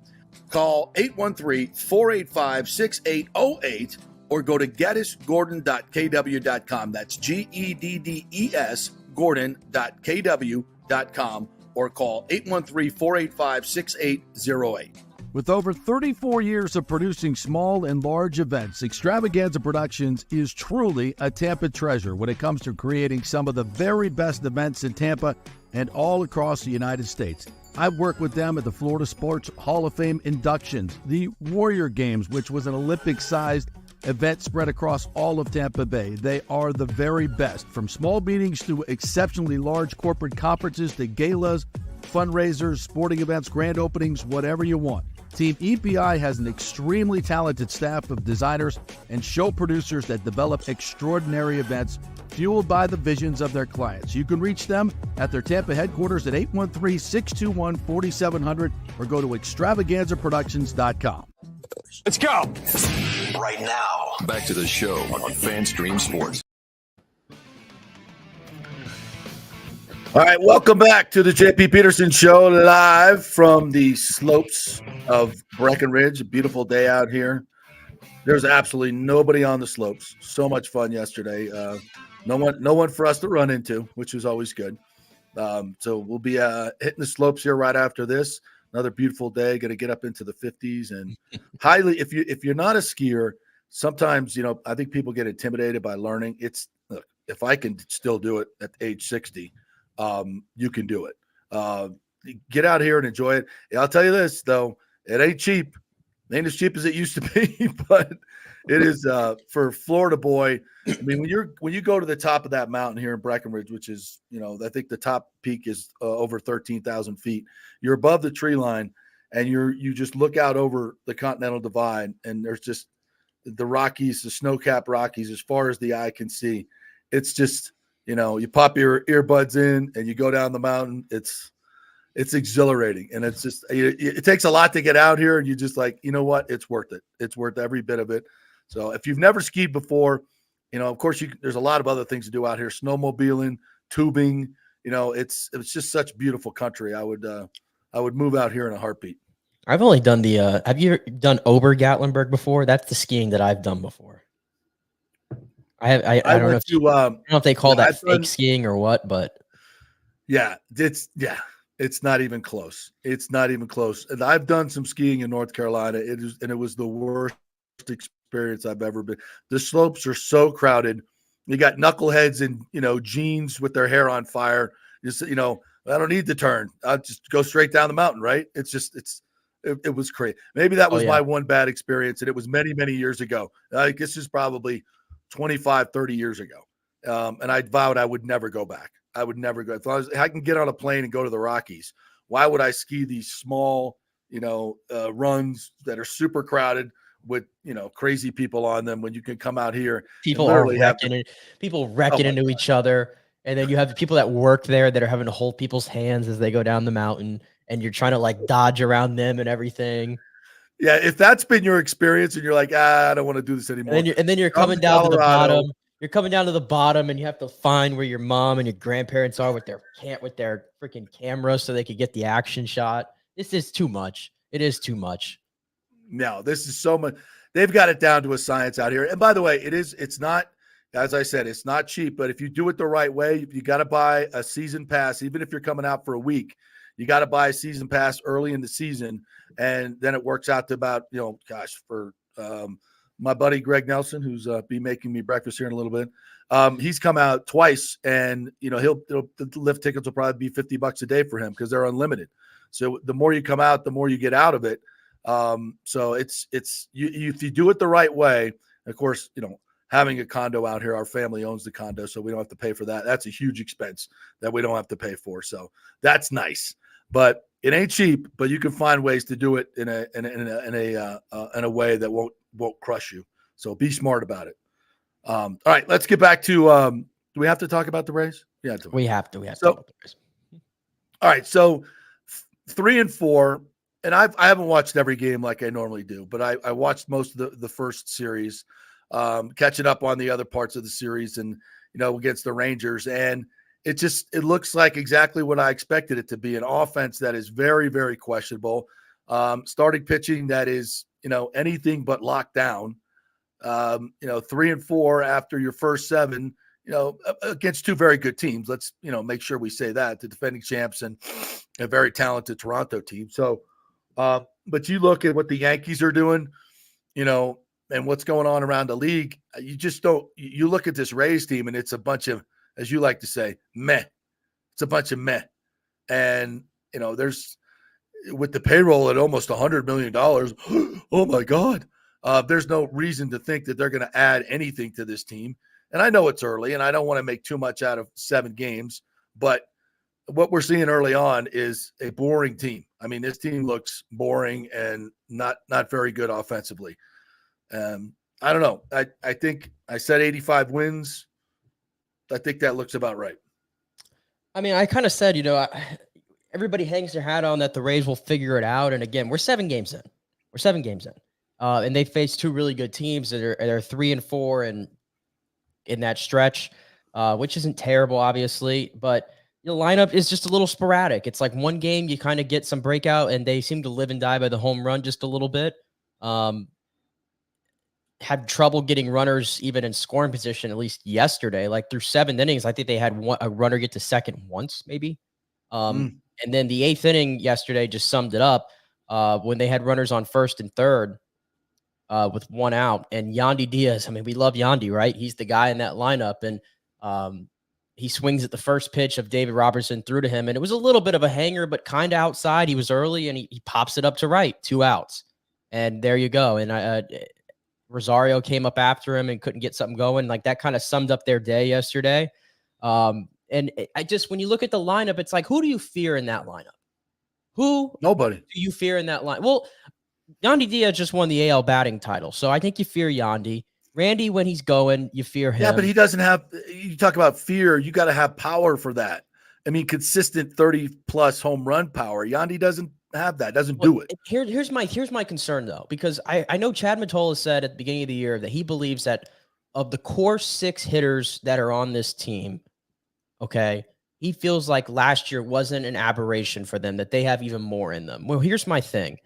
Call 813-485-6808 or go to geddesgordon.kw.com. That's GEDDES Gordon.kw.com or call 813-485-6808. With over 34 years of producing small and large events, Extravaganza Productions is truly a Tampa treasure when it comes to creating some of the very best events in Tampa and all across the United States. I've worked with them at the Florida Sports Hall of Fame inductions, the Warrior Games, which was an Olympic-sized event spread across all of Tampa Bay. They are the very best, from small meetings to exceptionally large corporate conferences to galas, fundraisers, sporting events, grand openings, whatever you want. Team EPI has an extremely talented staff of designers and show producers that develop extraordinary events fueled by the visions of their clients. You can reach them at their Tampa headquarters at 813-621-4700 or go to extravaganzaproductions.com. Let's go. Right now, back to the show on FanStream Sports. All right, welcome back to the JP Peterson Show, live from the slopes of Breckenridge. A beautiful day out here. There's absolutely nobody on the slopes. So much fun yesterday. No one for us to run into, which was always good. So we'll be hitting the slopes here right after this. Another beautiful day. Going to get up into the 50s and highly. If you're not a skier, sometimes I think people get intimidated by learning. Look, if I can still do it at age 60. You can do it. Get out here and enjoy it. I'll tell you this though, it ain't cheap. It ain't as cheap as it used to be, but it is for a Florida boy. I mean, when you go to the top of that mountain here in Breckenridge, which is, I think the top peak is over 13,000 feet. You're above the tree line, and you just look out over the Continental Divide, and there's just the Rockies, the snow-capped Rockies, as far as the eye can see. It's just, you pop your earbuds in and you go down the mountain. It's exhilarating, and it's just it takes a lot to get out here, and you just like, you know what, it's worth it. It's worth every bit of it. So if you've never skied before, of course there's a lot of other things to do out here: snowmobiling, tubing. It's just such beautiful country. I would move out here in a heartbeat. I've only done the. Have you done Ober-Gatlinburg before? That's the skiing that I've done before. I don't know if they call that fake skiing or what, but it's not even close. It's not even close. And I've done some skiing in North Carolina. It was the worst experience I've ever been. The slopes are so crowded. You got knuckleheads in jeans with their hair on fire. Just I don't need to turn. I'll just go straight down the mountain. Right? It was crazy. Maybe that was my one bad experience, and it was many, many years ago. This is probably 25, 30 years ago. And I vowed I would never go back. I would never go. If I can get on a plane and go to the Rockies, why would I ski these small, runs that are super crowded with, crazy people on them when you can come out here? People are wrecking into each other. And then you have the people that work there that are having to hold people's hands as they go down the mountain, and you're trying to like dodge around them and everything. Yeah, if that's been your experience and you're like, I don't want to do this anymore. And then you're coming down to the bottom. You're coming down to the bottom, and you have to find where your mom and your grandparents are with their freaking cameras so they could get the action shot. This is too much. It is too much. No, this is so much. They've got it down to a science out here. And by the way, it's not, as I said, it's not cheap, but if you do it the right way, you got to buy a season pass. Even if you're coming out for a week, you got to buy a season pass early in the season. And then it works out to about, for my buddy Greg Nelson, who's be making me breakfast here in a little bit. He's come out twice, and the lift tickets will probably be $50 a day for him because they're unlimited. So the more you come out, the more you get out of it. So it's if you do it the right way, of course, having a condo out here. Our family owns the condo, so we don't have to pay for that. That's a huge expense that we don't have to pay for. So that's nice, but it ain't cheap. But you can find ways to do it in a way that won't crush you. So be smart about it. All right, let's get back to. Do we have to talk about the Rays? Yeah, we have to. So, talk about the Rays. All right, so 3-4, and I haven't watched every game like I normally do, but I watched most of the first series, catching up on the other parts of the series, and against the Rangers, and it looks like exactly what I expected it to be, an offense that is very, very questionable, starting pitching that is anything but locked down. 3-4 after your first 7. Against 2 very good teams. Let's, make sure we say that, the defending champs and a very talented Toronto team. So, but you look at what the Yankees are doing, and what's going on around the league. You just don't, you look at this Rays team and it's a bunch of, as you like to say, meh. It's a bunch of meh. And, there's, with the payroll at almost $100 million, oh my God, there's no reason to think that they're going to add anything to this team. And I know it's early, and I don't want to make too much out of 7 games, but what we're seeing early on is a boring team. I mean, this team looks boring and not very good offensively. I don't know. I think I said 85 wins. I think that looks about right. I mean, I kind of said, everybody hangs their hat on that the Rays will figure it out. And again, we're 7 games in. And they face 2 really good teams that are 3-4 and in that stretch, which isn't terrible, obviously, but the lineup is just a little sporadic. It's like one game you kind of get some breakout, and they seem to live and die by the home run just a little bit. Had trouble getting runners even in scoring position, at least yesterday. Like through 7 innings, I think they had a runner get to second once, maybe. And then the 8th inning yesterday just summed it up when they had runners on first and third. With 1 out, and Yandy Diaz. I mean, we love Yandy, right? He's the guy in that lineup, and he swings at the first pitch of David Robertson through to him, and it was a little bit of a hanger, but kind of outside. He was early, and he pops it up to right, 2 outs, and there you go. And Rosario came up after him and couldn't get something going. Like that kind of summed up their day yesterday. And when you look at the lineup, it's like, who do you fear in that lineup? Nobody. Do you fear in that line? Well, Yandy Diaz just won the AL batting title, so I think you fear Yandy. Randy, when he's going, you fear him. Yeah, but he doesn't have – you talk about fear, you got to have power for that. I mean, consistent 30-plus home run power. Yandy doesn't have that, doesn't do it. Here's my concern, though, because I know Chad Mottola said at the beginning of the year that he believes that of the core 6 hitters that are on this team, okay, he feels like last year wasn't an aberration for them, that they have even more in them. Well, here's my thing.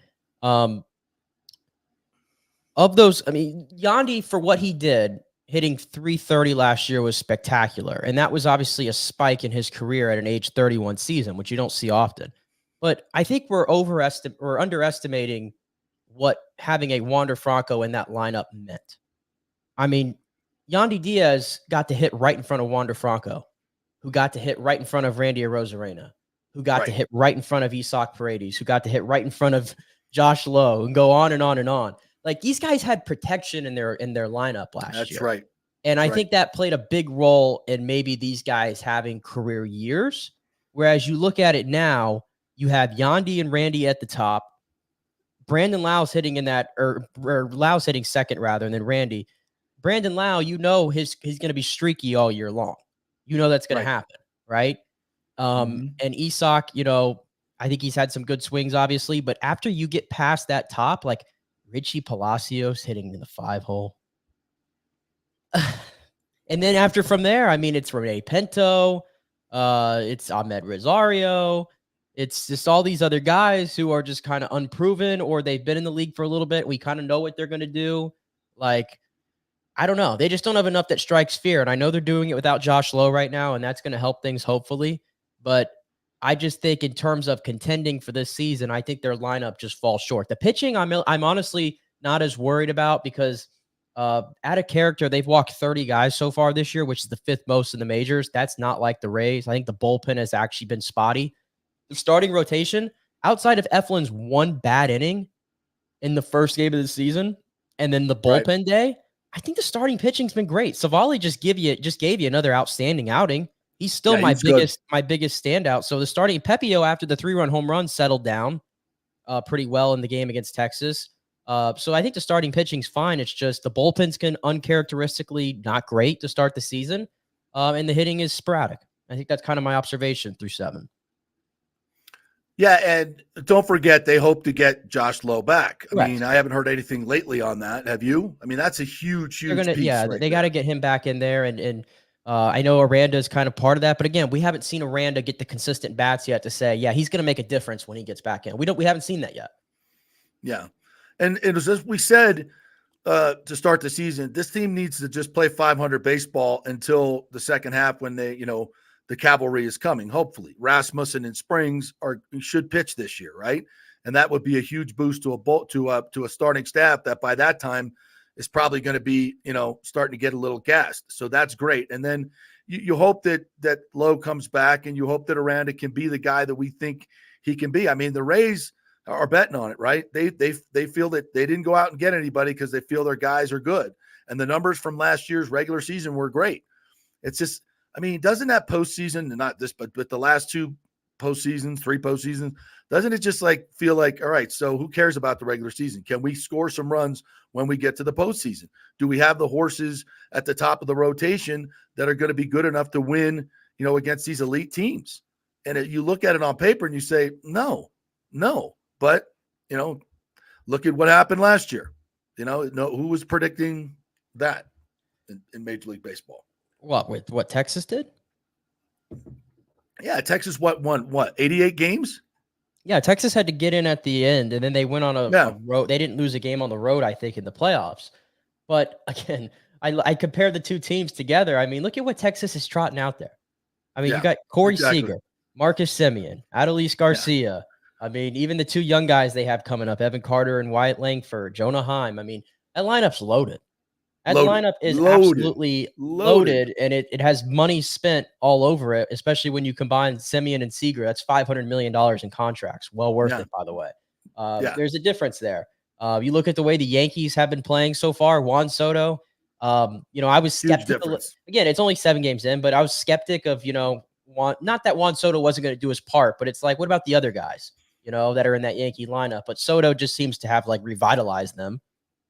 Of those, I mean, Yandy, for what he did, hitting .330 last year was spectacular. And that was obviously a spike in his career at an age 31 season, which you don't see often. But I think we're underestimating what having a Wander Franco in that lineup meant. I mean, Yandy Diaz got to hit right in front of Wander Franco, who got to hit right in front of Randy Arozarena, who got to hit right in front of Isaac Paredes, who got to hit right in front of Josh Lowe, and go on and on and on. Like, these guys had protection in their lineup last year. That's right. And I think that played a big role in maybe these guys having career years. Whereas you look at it now, you have Yandy and Randy at the top. Brandon Lau's hitting in that, or Lau's hitting second rather, and then Randy. Brandon Lau, he's going to be streaky all year long. That's going to happen, right? And Isaac, I think he's had some good swings, obviously. But after you get past that top, like Richie Palacios hitting in the 5-hole. And then from there, I mean, it's Rene Pinto. It's Ahmed Rosario. It's just all these other guys who are just kind of unproven, or they've been in the league for a little bit. We kind of know what they're going to do. Like, I don't know. They just don't have enough that strikes fear. And I know they're doing it without Josh Lowe right now, and that's going to help things, hopefully. But I just think in terms of contending for this season, I think their lineup just falls short. The pitching, I'm honestly not as worried about, because out of character, they've walked 30 guys so far this year, which is the 5th most in the majors. That's not like the Rays. I think the bullpen has actually been spotty. The starting rotation, outside of Eflin's 1 bad inning in the first game of the season, and then the bullpen day, I think the starting pitching's been great. Savali just gave you another outstanding outing. He's still Yeah, my he's good. biggest standout. So the starting Pepio after the 3-run home run settled down pretty well in the game against Texas. So I think the starting pitching's fine. It's just the bullpen's can uncharacteristically not great to start the season, and the hitting is sporadic. I think that's kind of my observation through 7. Yeah, and don't forget they hope to get Josh Lowe back. I Correct. mean, I haven't heard anything lately on that. Have you? I mean, that's a huge piece. They got to get him back in there, and I know Aranda is kind of part of that. But again, we haven't seen Aranda get the consistent bats yet to say, yeah, he's going to make a difference when he gets back in. We haven't seen that yet. Yeah, and it was as we said to start the season. This team needs to just play 500 baseball until the second half when the cavalry is coming. Hopefully, Rasmussen and Springs should pitch this year, right? And that would be a huge boost to a starting staff that by that time is probably going to be starting to get a little gassed. So that's great. And then you hope that Lowe comes back, and you hope that Aranda can be the guy that we think he can be. I mean, the Rays are betting on it, right? They feel that they didn't go out and get anybody because they feel their guys are good, and the numbers from last year's regular season were great. It's just, I mean, doesn't that postseason, not this, but the last 2 postseasons, 3 postseasons, doesn't it just like feel like, all right, so who cares about the regular season? Can we score some runs when we get to the postseason? Do we have the horses at the top of the rotation that are going to be good enough to win, against these elite teams? And you look at it on paper and you say, no. But, look at what happened last year. Who was predicting that in Major League Baseball? What Texas did? Yeah, Texas won 88 games? Yeah, Texas had to get in at the end, and then they went on a road. They didn't lose a game on the road, I think, in the playoffs. But again, I compared the 2 teams together. I mean, look at what Texas is trotting out there. I mean, you got Corey Seager, Marcus Semien, Adolis Garcia. Yeah. I mean, even the 2 young guys they have coming up, Evan Carter and Wyatt Langford, Jonah Heim. I mean, that lineup's loaded. That lineup is absolutely loaded, and it has money spent all over it, especially when you combine Semien and Seager. That's $500 million in contracts. Well worth it, by the way. There's a difference there. You look at the way the Yankees have been playing so far, Juan Soto. I was skeptical. Again, it's only 7 games in, but I was skeptic of, not that Juan Soto wasn't going to do his part, but it's like, what about the other guys, that are in that Yankee lineup? But Soto just seems to have revitalized them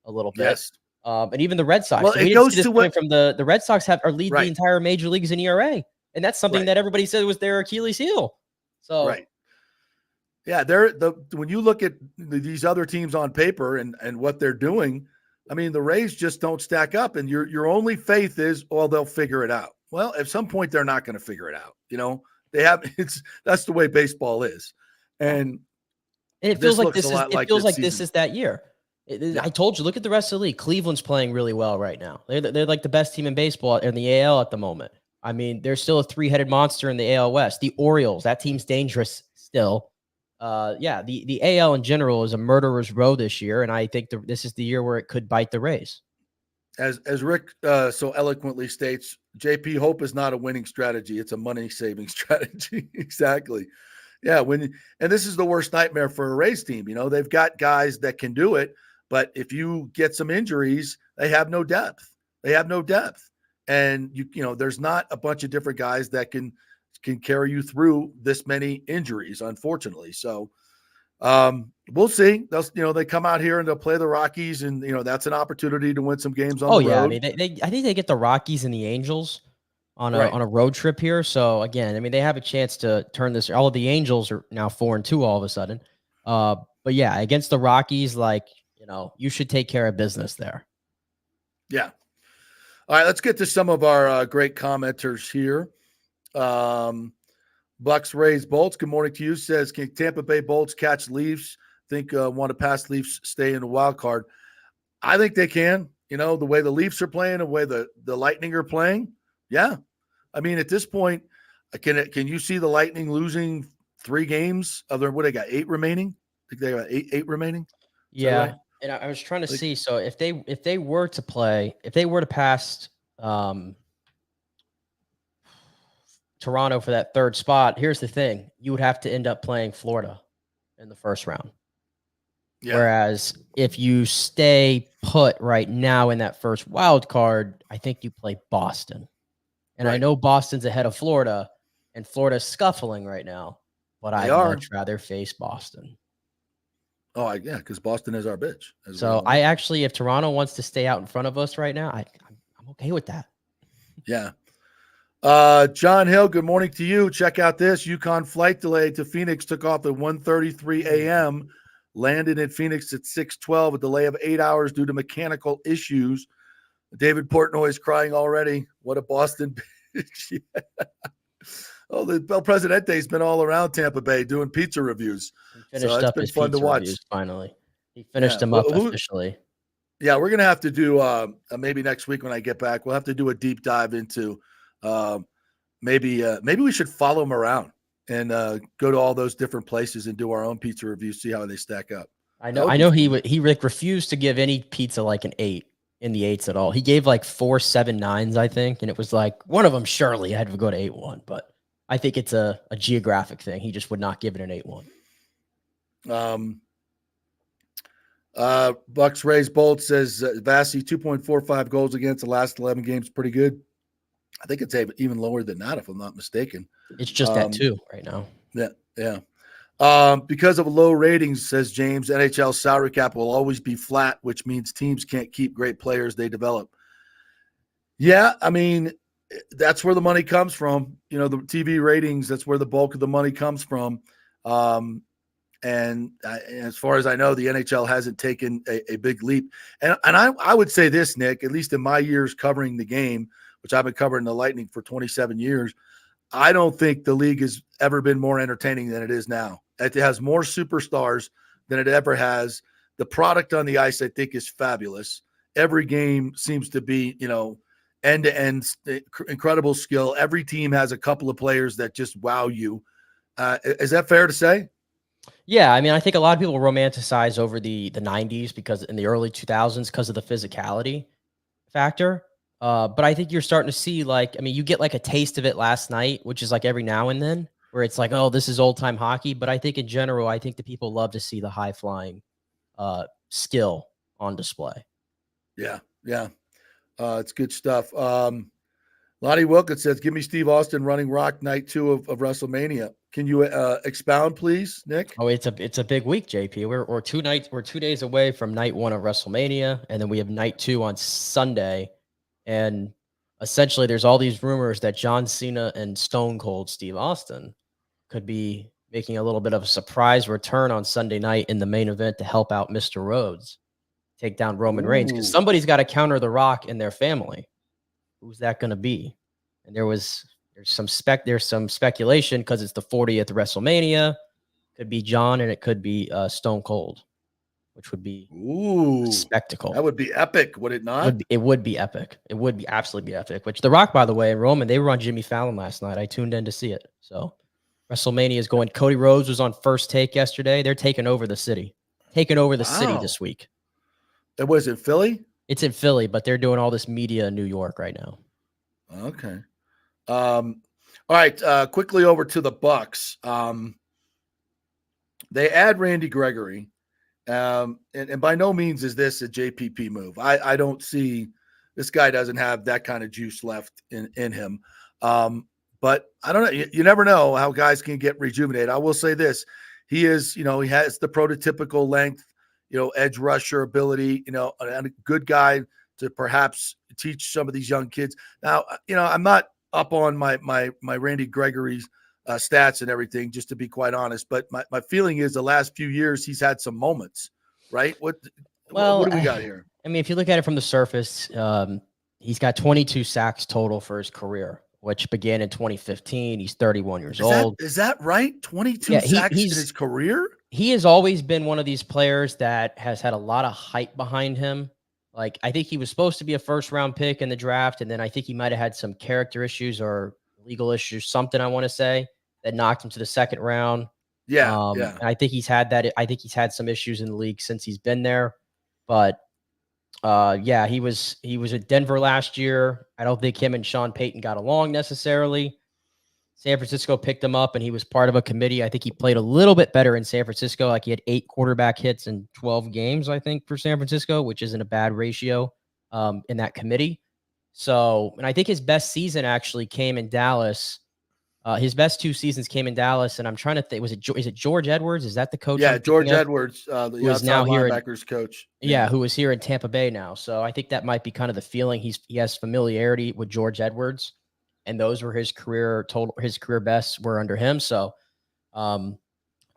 a little bit. Yes. And even the Red Sox. Well, so it goes to what from the Red Sox lead the entire major leagues in ERA, and that's something that everybody said was their Achilles heel. So yeah, when you look at these other teams on paper and what they're doing, I mean, the Rays just don't stack up, and your only faith is, they'll figure it out. Well, at some point they're not going to figure it out. That's the way baseball is, and it feels like this is that year. I told you, look at the rest of the league. Cleveland's playing really well right now. They're like the best team in baseball in the AL at the moment. I mean, they're still a 3-headed monster in the AL West. The Orioles, that team's dangerous still. The AL in general is a murderer's row this year, and I think this is the year where it could bite the Rays. As Rick so eloquently states, JP, hope is not a winning strategy. It's a money-saving strategy. Exactly. Yeah, and this is the worst nightmare for a Rays team. They've got guys that can do it, but if you get some injuries, they have no depth. And there's not a bunch of different guys that can carry you through this many injuries, unfortunately. So we'll see. They come out here and they'll play the Rockies, and that's an opportunity to win some games on the road. I mean, I think they get the Rockies and the Angels on a road trip here. So again, I mean, they have a chance to turn this. All of the Angels are now 4-2 all of a sudden. But yeah, against the Rockies, you should take care of business there. Yeah. All right, let's get to some of our great commenters here. Bucks Rays Bolts, good morning to you. Says, can Tampa Bay Bolts catch Leafs? Think want to pass Leafs, stay in the wild card. I think they can. The way the Leafs are playing, the way the Lightning are playing. Yeah. I mean, at this point, can you see the Lightning losing 3 games of their, what they got, 8 remaining? I think they got eight remaining. Yeah. Right? And I was trying to see. So if they were to pass Toronto for that 3rd spot, here's the thing: you would have to end up playing Florida in the first round. Yeah. Whereas if you stay put right now in that first wild card, I think you play Boston. And I Right. know Boston's ahead of Florida, and Florida's scuffling right now, but They I'd are. much rather face Boston. Oh, yeah, because Boston is our bitch. As we So all know. I actually, if Toronto wants to stay out in front of us right now, I'm okay with that. Yeah. John Hill, good morning to you. Check out this. Yukon flight delay to Phoenix took off at 1:33 a.m., landed in Phoenix at 6:12, a delay of 8 hours due to mechanical issues. David Portnoy is crying already. What a Boston bitch. Oh, the Bel Presidente has been all around Tampa Bay doing pizza reviews. He finished It's up been his fun to pizza watch. reviews finally. He finished Yeah. them up officially. Yeah, we're gonna have to do maybe next week when I get back. We'll have to do a deep dive into maybe we should follow him around and go to all those different places and do our own pizza reviews, see how they stack up. I know he refused to give any pizza like an 8 in the 8s at all. He gave like 4 7.9s, I think, and it was like one of them surely had to go to 8-1, but I think it's a geographic thing. He just would not give it an 8-1. Bucks Rays Bolt says Vasi 2.45 goals against the last 11 games, pretty good. I think it's even lower than that, if I'm not mistaken. It's just at 2 right now. Yeah. Because of low ratings, says James, NHL salary cap will always be flat, which means teams can't keep great players they develop. Yeah, I mean, that's where the money comes from. You know, the TV ratings, that's where the bulk of the money comes from. And as far as I know, the NHL hasn't taken a big leap. And I would say this, Nick, at least in my years covering the game, which I've been covering the Lightning for 27 years, I don't think the league has ever been more entertaining than it is now. It has more superstars than it ever has. The product on the ice, I think, is fabulous. Every game seems to be, end-to-end incredible skill. Every team has a couple of players that just wow you. Is that fair to say? Yeah, I mean, I think a lot of people romanticize over the 90s because in the early 2000s because of the physicality factor. But I think you're starting to see you get like a taste of it last night, which is like every now and then where it's like, oh, this is old time hockey. But I think in general, I think the people love to see the high flying skill on display. Yeah. It's good stuff. Lonnie Wilkins says, give me Steve Austin running Rock night 2 of WrestleMania. Can you expound, please, Nick? Oh, it's a big week, JP. We're 2 days away from night 1 of WrestleMania, and then we have night 2 on Sunday. And essentially, there's all these rumors that John Cena and Stone Cold Steve Austin could be making a little bit of a surprise return on Sunday night in the main event to help out Mr. Rhodes, take down Roman Reigns, because somebody's got to counter The Rock in their family. Who's that going to be? And there's some speculation because it's the 40th WrestleMania. Could be John, and it could be Stone Cold, which would be a spectacle. That would be epic, would it not? It would be epic. It would be absolutely epic. Which The Rock, by the way, and Roman, they were on Jimmy Fallon last night. I tuned in to see it. So WrestleMania is going. Cody Rhodes was on First Take yesterday. They're taking over the city. City this week. It was in Philly? It's in Philly, but they're doing all this media in New York right now. Okay. All right. Quickly over to the Bucks. They add Randy Gregory. And by no means is this a JPP move. I don't see this guy doesn't have that kind of juice left in him. But I don't know. You never know how guys can get rejuvenated. I will say this. He is, he has the prototypical length, edge rusher ability, and a good guy to perhaps teach some of these young kids. Now, I'm not up on my Randy Gregory's stats and everything, just to be quite honest. But my feeling is the last few years he's had some moments, right? What do we got here? I mean, if you look at it from the surface, he's got 22 sacks total for his career, which began in 2015. He's 31 years old. Is that right? 22 sacks in his career? He has always been one of these players that has had a lot of hype behind him. Like, I think he was supposed to be a first-round pick in the draft, and then I think he might have had some character issues or legal issues, something I want to say, that knocked him to the second round. Yeah. And I think he's had that. I think he's had some issues in the league since he's been there. But he was at Denver last year. I don't think him and Sean Payton got along necessarily. San Francisco picked him up and he was part of a committee. I think he played a little bit better in San Francisco. Like he had 8 quarterback hits in 12 games, I think, for San Francisco, which isn't a bad ratio in that committee. So, and I think his best season actually came in Dallas. His best 2 seasons came in Dallas, and I'm trying to think, is it George Edwards? Is that the coach? Yeah, George Edwards, the is now outside here linebackers coach. Yeah, who is here in Tampa Bay now. So I think that might be kind of the feeling. He has familiarity with George Edwards, and those were his career bests were under him. So I'm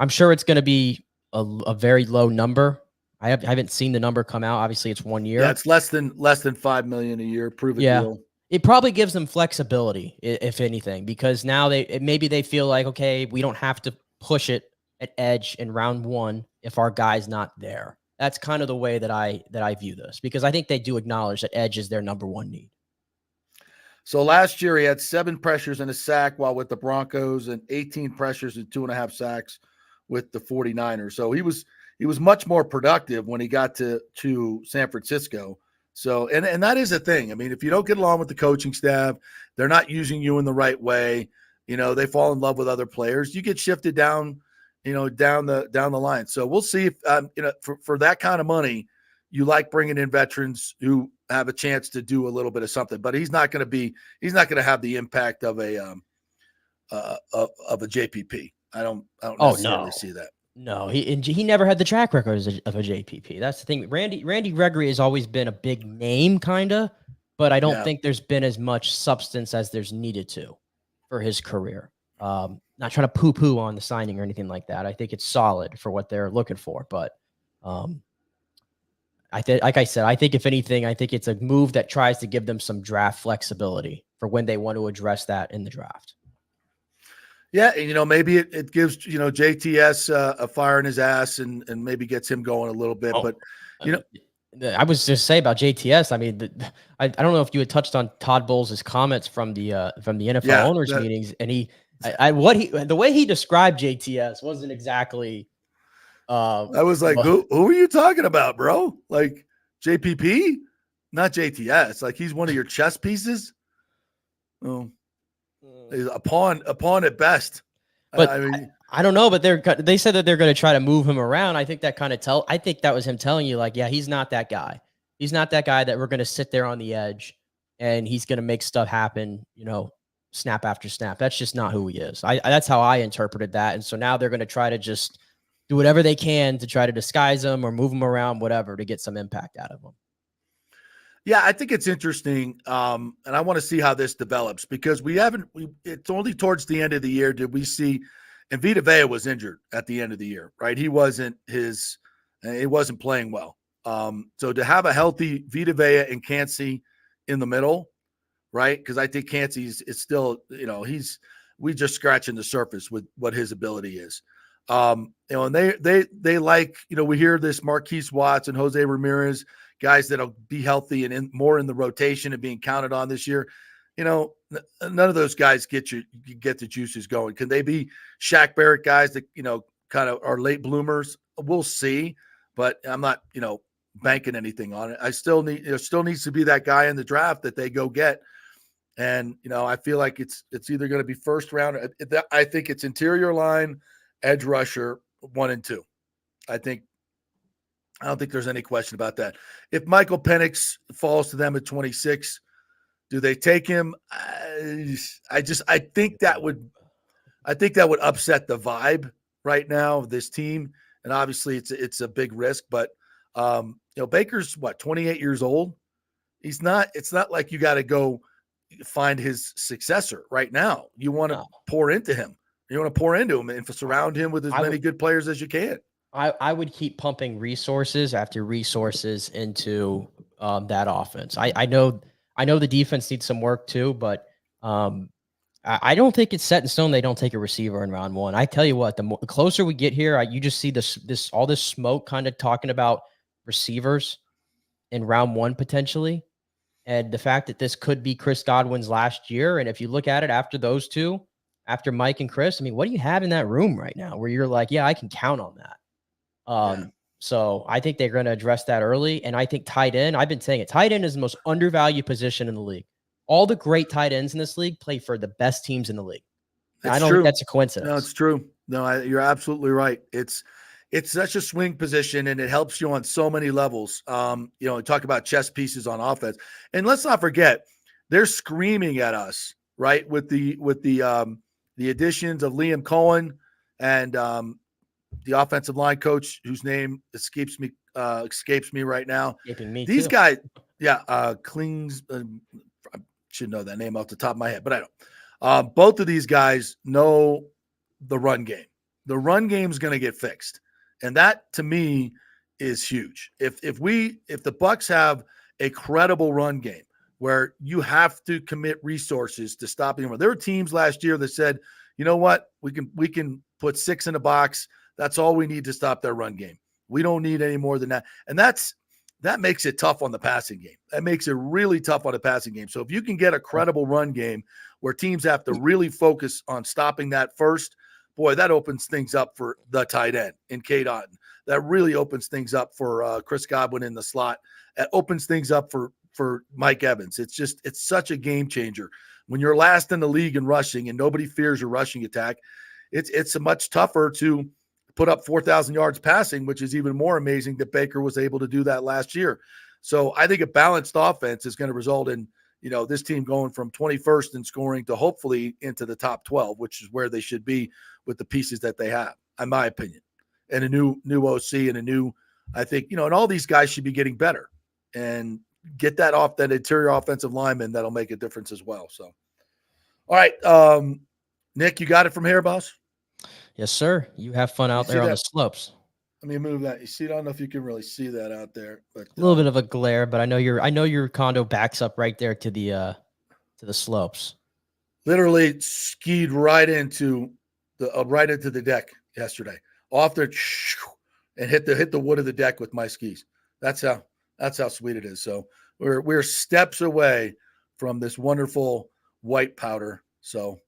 sure it's going to be a very low number. I haven't seen the number come out. Obviously, it's 1 year. Yeah, it's less than $5 million a year. Prove it deal. It probably gives them flexibility, if anything, because now maybe they feel like, okay, we don't have to push it at edge in round 1 if our guy's not there. That's kind of the way that I view this, because I think they do acknowledge that edge is their number 1 need. So last year he had 7 pressures and a sack while with the Broncos, and 18 pressures and 2.5 sacks with the 49ers. So he was much more productive when he got to San Francisco. So, and that is a thing. I mean, if you don't get along with the coaching staff, they're not using you in the right way, they fall in love with other players, you get shifted down the line. So we'll see if, for that kind of money, you like bringing in veterans who have a chance to do a little bit of something, but he's not going to have the impact of a JPP. I don't necessarily see that. No, he never had the track record of a JPP. That's the thing. Randy Gregory has always been a big name, kind of, but I don't think there's been as much substance as there's needed to for his career. Not trying to poo-poo on the signing or anything like that. I think it's solid for what they're looking for, but like I said, I think if anything, I think it's a move that tries to give them some draft flexibility for when they want to address that in the draft. Yeah, and maybe it gives JTS a fire in his ass and maybe gets him going a little bit. But I was just say about JTS. I mean, I don't know if you had touched on Todd Bowles' comments from the NFL owners meetings, and the way he described JTS wasn't exactly. I was like, who are you talking about, bro? Like JPP, not JTS. Like he's one of your chess pieces. Oh. A pawn at best. But I don't know, but they said that they're going to try to move him around. I think that I think that was him telling you, like, yeah, he's not that guy. He's not that guy that we're going to sit there on the edge and he's going to make stuff happen, snap after snap. That's just not who he is. That's how I interpreted that. And so now they're going to try to just do whatever they can to try to disguise him or move him around, whatever, to get some impact out of him. Yeah, I think it's interesting, and I want to see how this develops, because it's only towards the end of the year did we see, and Vita Vea was injured at the end of the year, right? He wasn't playing well. So to have a healthy Vita Vea and Cansey in the middle, right? Because I think Cansey is still, we just scratching the surface with what his ability is. And they like, we hear this Marquise Watts and Jose Ramirez, guys that'll be healthy and more in the rotation and being counted on this year. None of those guys get the juices going. Can they be Shaq Barrett guys that, kind of are late bloomers? We'll see, but I'm not, banking anything on it. I still needs to be that guy in the draft that they go get. And, I feel like it's either going to be first round. I think it's interior line, edge rusher, 1 and 2. I don't think there's any question about that. If Michael Penix falls to them at 26, do they take him? I think that would upset the vibe right now of this team. And obviously it's a big risk, but Baker's 28 years old. It's not like you got to go find his successor right now. You want to pour into him. You want to pour into him and surround him with as many good players as you can. I would keep pumping resources after resources into that offense. I know the defense needs some work too, but I don't think it's set in stone they don't take a receiver in round 1. I tell you what, the closer we get here, you just see all this smoke kind of talking about receivers in round 1 potentially, and the fact that this could be Chris Godwin's last year. And if you look at it after those two, after Mike and Chris, I mean, what do you have in that room right now where you're like, yeah, I can count on that? So I think they're going to address that early. And I think tight end, I've been saying it, tight end is the most undervalued position in the league. All the great tight ends in this league play for the best teams in the league. I don't think that's a coincidence. No, it's true. No, you're absolutely right. It's such a swing position, and it helps you on so many levels. Talk about chess pieces on offense, and let's not forget they're screaming at us, right? With the additions of Liam Cohen and the offensive line coach whose name escapes me right now. These guys, Klings. I should know that name off the top of my head, but I don't. Both of these guys know the run game. The run game is going to get fixed, and that to me is huge. If the Bucs have a credible run game where you have to commit resources to stopping them, there were teams last year that said, you know what, we can put 6 in the box. That's all we need to stop their run game. We don't need any more than that, and that makes it tough on the passing game. That makes it really tough on the passing game. So if you can get a credible run game where teams have to really focus on stopping that first, boy, that opens things up for the tight end in Cade Otton. That really opens things up for Chris Godwin in the slot. It opens things up for Mike Evans. It's such a game changer. When you're last in the league in rushing and nobody fears your rushing attack, it's much tougher to put up 4,000 yards passing, which is even more amazing that Baker was able to do that last year. So I think a balanced offense is going to result in, this team going from 21st in scoring to hopefully into the top 12, which is where they should be with the pieces that they have, in my opinion. And a new OC and I think, and all these guys should be getting better and get that off that interior offensive lineman. That'll make a difference as well. So, all right. Nick, you got it from here, boss? Yes, sir. You have fun out there on the slopes. Let me move that. You see, I don't know if you can really see that out there, but a little bit of a glare, but I know your condo backs up right there to the slopes. Literally skied right into the deck yesterday, off there, and hit the wood of the deck with my skis. That's how sweet it is. So we're steps away from this wonderful white powder. So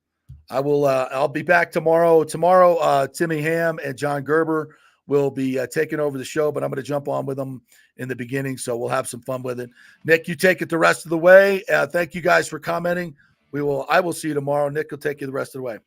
I'll be back tomorrow. Tomorrow, Timmy Ham and John Gerber will be taking over the show, but I'm going to jump on with them in the beginning. So we'll have some fun with it. Nick, you take it the rest of the way. Thank you guys for commenting. I will see you tomorrow. Nick will take you the rest of the way.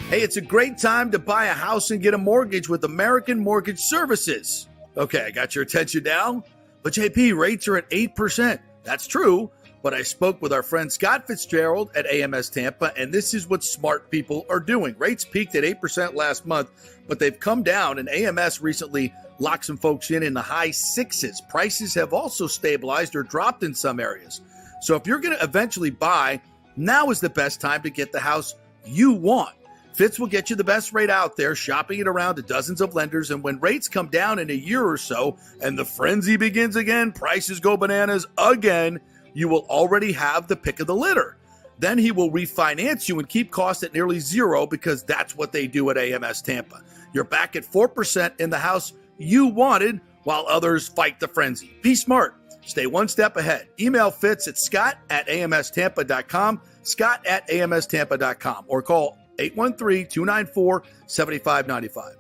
Hey, it's a great time to buy a house and get a mortgage with American Mortgage Services. Okay, I got your attention now. But JP, rates are at 8%. That's true, but I spoke with our friend Scott Fitzgerald at AMS Tampa, and this is what smart people are doing. Rates peaked at 8% last month, but they've come down, and AMS recently locked some folks in the high 6s. Prices have also stabilized or dropped in some areas. So if you're going to eventually buy, now is the best time to get the house you want. Fitz will get you the best rate out there, shopping it around to dozens of lenders, and when rates come down in a year or so and the frenzy begins again, prices go bananas again, you will already have the pick of the litter. Then he will refinance you and keep costs at nearly zero because that's what they do at AMS Tampa. You're back at 4% in the house you wanted while others fight the frenzy. Be smart. Stay one step ahead. Email Fitz at scott@amstampa.com, scott@amstampa.com, or call 813-294-7595.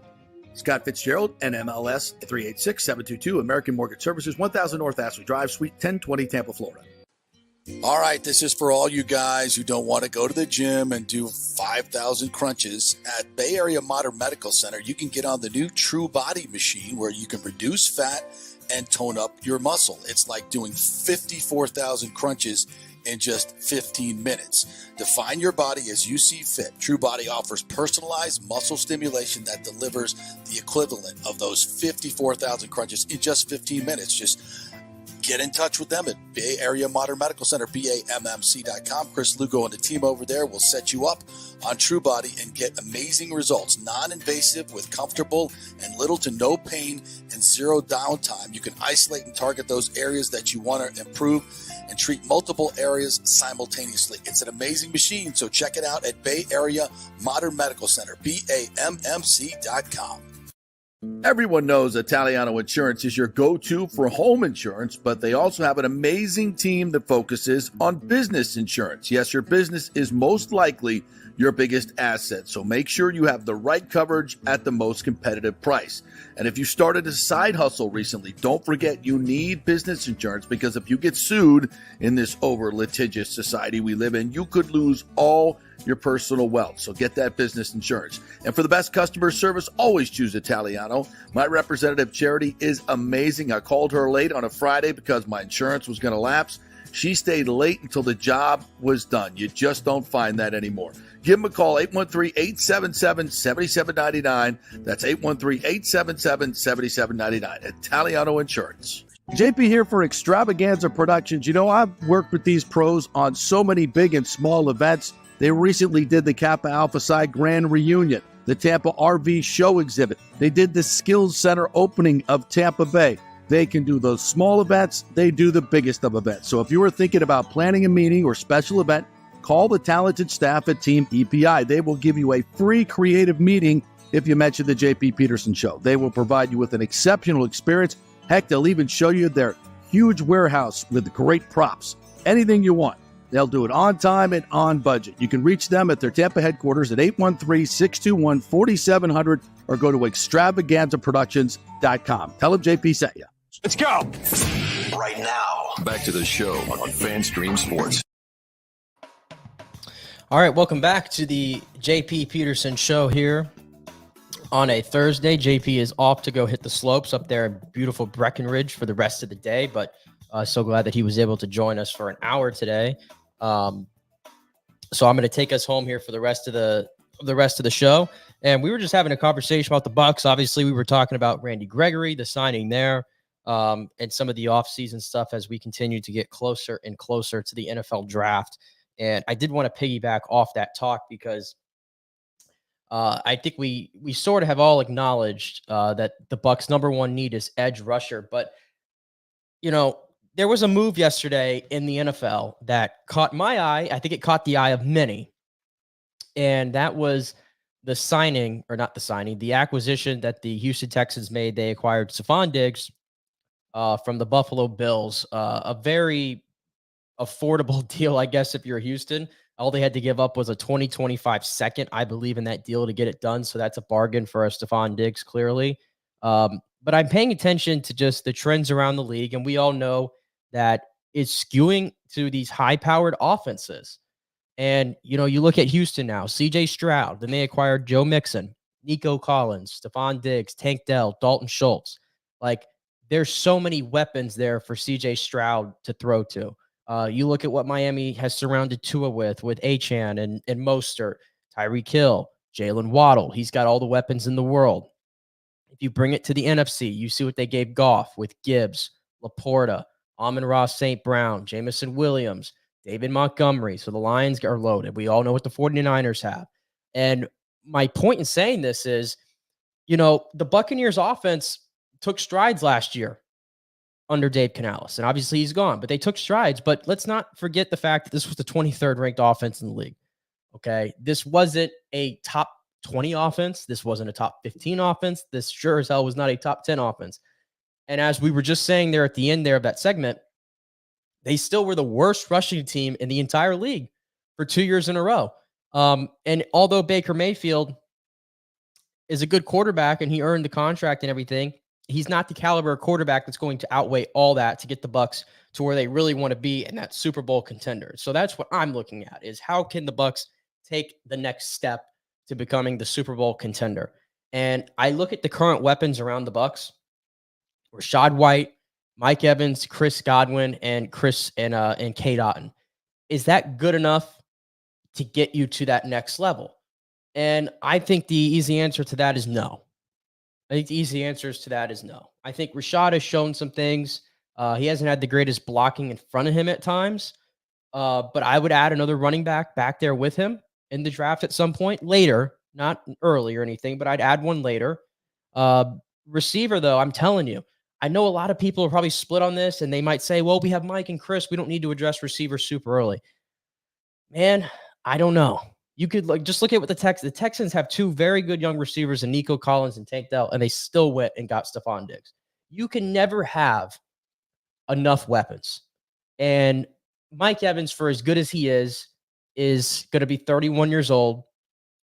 Scott Fitzgerald, NMLS 386722, American Mortgage Services, 1000 North Ashley Drive, Suite 1020, Tampa, Florida. All right, this is for all you guys who don't want to go to the gym and do 5,000 crunches. At Bay Area Modern Medical Center, you can get on the new True Body machine where you can reduce fat and tone up your muscle. It's like doing 54,000 crunches in just 15 minutes. Define your body as you see fit. True Body offers personalized muscle stimulation that delivers the equivalent of those 54,000 crunches in just 15 minutes. Just get in touch with them at Bay Area Modern Medical Center, BAMMC.com. Chris Lugo and the team over there will set you up on True Body and get amazing results. Non-invasive with comfortable and little to no pain and zero downtime. You can isolate and target those areas that you want to improve and treat multiple areas simultaneously. It's an amazing machine, so check it out at Bay Area Modern Medical Center, BAMMC.com. Everyone knows Italiano Insurance is your go-to for home insurance, but they also have an amazing team that focuses on business insurance. Yes, your business is most likely your biggest asset, so make sure you have the right coverage at the most competitive price. And if you started a side hustle recently, don't forget you need business insurance, because if you get sued in this over-litigious society we live in, you could lose all your personal wealth. So get that business insurance. And for the best customer service, always choose Italiano. My representative, Charity, is amazing. I called her late on a Friday because my insurance was going to lapse. She stayed late until the job was done. You just don't find that anymore. Give them a call, 813-877-7799. That's 813-877-7799. Italiano Insurance. JP here for Extravaganza Productions. You know, I've worked with these pros on so many big and small events. They recently did the Kappa Alpha Psi Grand Reunion, the Tampa RV Show Exhibit. They did the Skills Center opening of Tampa Bay. They can do those small events. They do the biggest of events. So if you are thinking about planning a meeting or special event, call the talented staff at Team EPI. They will give you a free creative meeting if you mention the JP Peterson Show. They will provide you with an exceptional experience. Heck, they'll even show you their huge warehouse with great props. Anything you want. They'll do it on time and on budget. You can reach them at their Tampa headquarters at 813-621-4700 or go to extravaganzaproductions.com. Tell them JP sent you. Let's go. Right now, back to the show on FanStream Sports. All right, welcome back to the JP Peterson Show here on a Thursday. JP is off to go hit the slopes up there in beautiful Breckenridge for the rest of the day, but so glad that he was able to join us for an hour today. So I'm going to take us home here for the rest of the show. And we were just having a conversation about the Bucs. Obviously, we were talking about Randy Gregory, the signing there, and some of the offseason stuff as we continue to get closer and closer to the NFL draft. And I did want to piggyback off that talk because I think we sort of have all acknowledged that the Bucs' number one need is edge rusher. But, you know, there was a move yesterday in the NFL that caught my eye. I think it caught the eye of many. And that was the acquisition that the Houston Texans made. They acquired Stephon Diggs from the Buffalo Bills. A very affordable deal, I guess, if you're Houston. All they had to give up was a 2025 second, I believe, in that deal to get it done. So that's a bargain for a Stephon Diggs, clearly. But I'm paying attention to just the trends around the league, and we all know that it's skewing to these high-powered offenses. And, you know, you look at Houston now, C.J. Stroud, then they acquired Joe Mixon, Nico Collins, Stephon Diggs, Tank Dell, Dalton Schultz. Like, there's so many weapons there for C.J. Stroud to throw to. You look at what Miami has surrounded Tua with Achane and Mostert, Tyreek Hill, Jalen Waddle. He's got all the weapons in the world. If you bring it to the NFC, you see what they gave Goff with Gibbs, Laporta, Amon-Ra St. Brown, Jamison Williams, David Montgomery. So the Lions are loaded. We all know what the 49ers have. And my point in saying this is, you know, the Buccaneers offense took strides last year under Dave Canales. And obviously he's gone, but they took strides. But let's not forget the fact that this was the 23rd ranked offense in the league. Okay. This wasn't a top 20 offense. This wasn't a top 15 offense. This sure as hell was not a top 10 offense. And as we were just saying there at the end there of that segment, they still were the worst rushing team in the entire league for 2 years in a row. And although Baker Mayfield is a good quarterback and he earned the contract and everything, he's not the caliber of quarterback that's going to outweigh all that to get the Bucs to where they really want to be in that Super Bowl contender. So that's what I'm looking at, is how can the Bucs take the next step to becoming the Super Bowl contender? And I look at the current weapons around the Bucs: Rashad White, Mike Evans, Chris Godwin, and Cade Otton. Is that good enough to get you to that next level? And I think the easy answer to that is no. I think the easy answers to that is no. I think Rashad has shown some things. He hasn't had the greatest blocking in front of him at times. But I would add another running back there with him in the draft at some point later, not early or anything, but I'd add one later. Receiver, though, I'm telling you, I know a lot of people are probably split on this, and they might say, well, we have Mike and Chris. We don't need to address receiver super early. Man, I don't know. You could just look at what the Texans have two very good young receivers in Nico Collins and Tank Dell, and they still went and got Stephon Diggs. You can never have enough weapons. And Mike Evans, for as good as he is going to be 31 years old,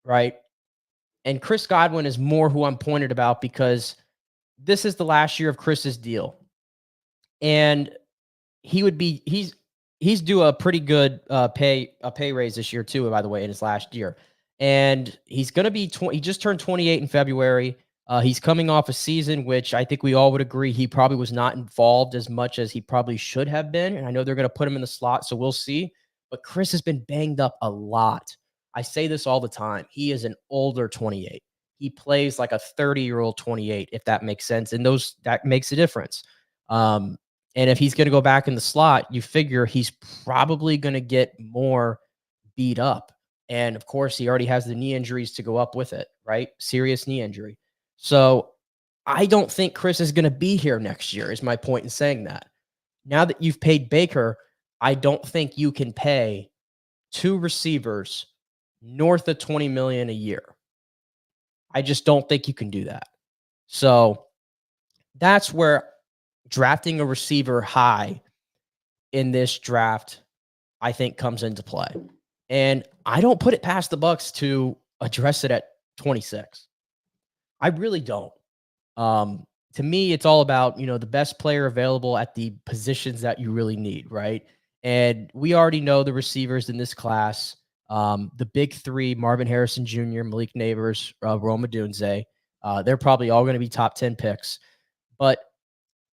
right? And Chris Godwin is more who I'm pointed about because this is the last year of Chris's deal. And he's due a pretty good pay raise this year too, by the way, in his last year. And he's going to be he just turned 28 in February. He's coming off a season which I think we all would agree he probably was not involved as much as he probably should have been. And I know they're going to put him in the slot, so we'll see. But Chris has been banged up a lot. I say this all the time. He is an older 28. He plays like a 30-year-old 28, if that makes sense. And that makes a difference. And if he's going to go back in the slot, you figure he's probably going to get more beat up. And of course, he already has the knee injuries to go up with it, right? Serious knee injury. So I don't think Chris is going to be here next year, is my point in saying that. Now that you've paid Baker, I don't think you can pay two receivers north of $20 million a year. I just don't think you can do that. So that's where drafting a receiver high in this draft, I think, comes into play. And I don't put it past the Bucks to address it at 26. I really don't. To me, it's all about, the best player available at the positions that you really need, right? And we already know the receivers in this class. The big three, Marvin Harrison Jr., Malik Neighbors, Rome Odunze, they're probably all going to be top 10 picks. But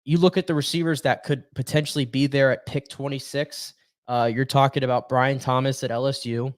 you look at the receivers that could potentially be there at pick 26. You're talking about Brian Thomas at LSU,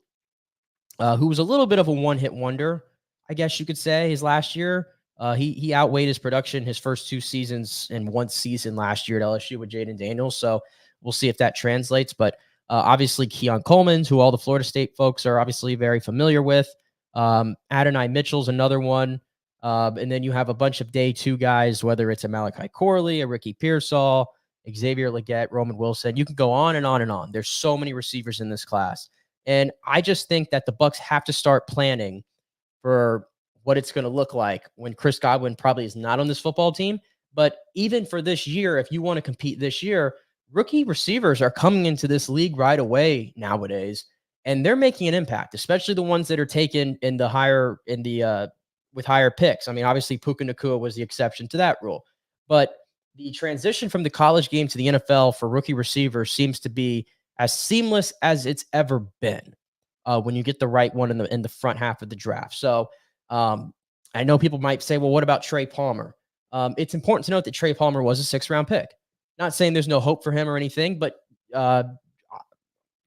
who was a little bit of a one-hit wonder, I guess you could say, his last year. He outweighed his production his first two seasons and one season last year at LSU with Jaden Daniels. So we'll see if that translates. But obviously, Keon Coleman's, who all the Florida State folks are obviously very familiar with. Adonai Mitchell's another one. And then you have a bunch of day two guys, whether it's a Malachi Corley, a Ricky Pearsall, Xavier Legette, Roman Wilson. You can go on and on and on. There's so many receivers in this class. And I just think that the Bucks have to start planning for what it's going to look like when Chris Godwin probably is not on this football team. But even for this year, if you want to compete this year, rookie receivers are coming into this league right away nowadays, and they're making an impact, especially the ones that are taken in the higher with higher picks. I mean, obviously Puka Nacua was the exception to that rule, but the transition from the college game to the NFL for rookie receivers seems to be as seamless as it's ever been when you get the right one in the front half of the draft. So I know people might say, well, what about Trey Palmer? It's important to note that Trey Palmer was a 6th-round pick. Not saying there's no hope for him or anything, but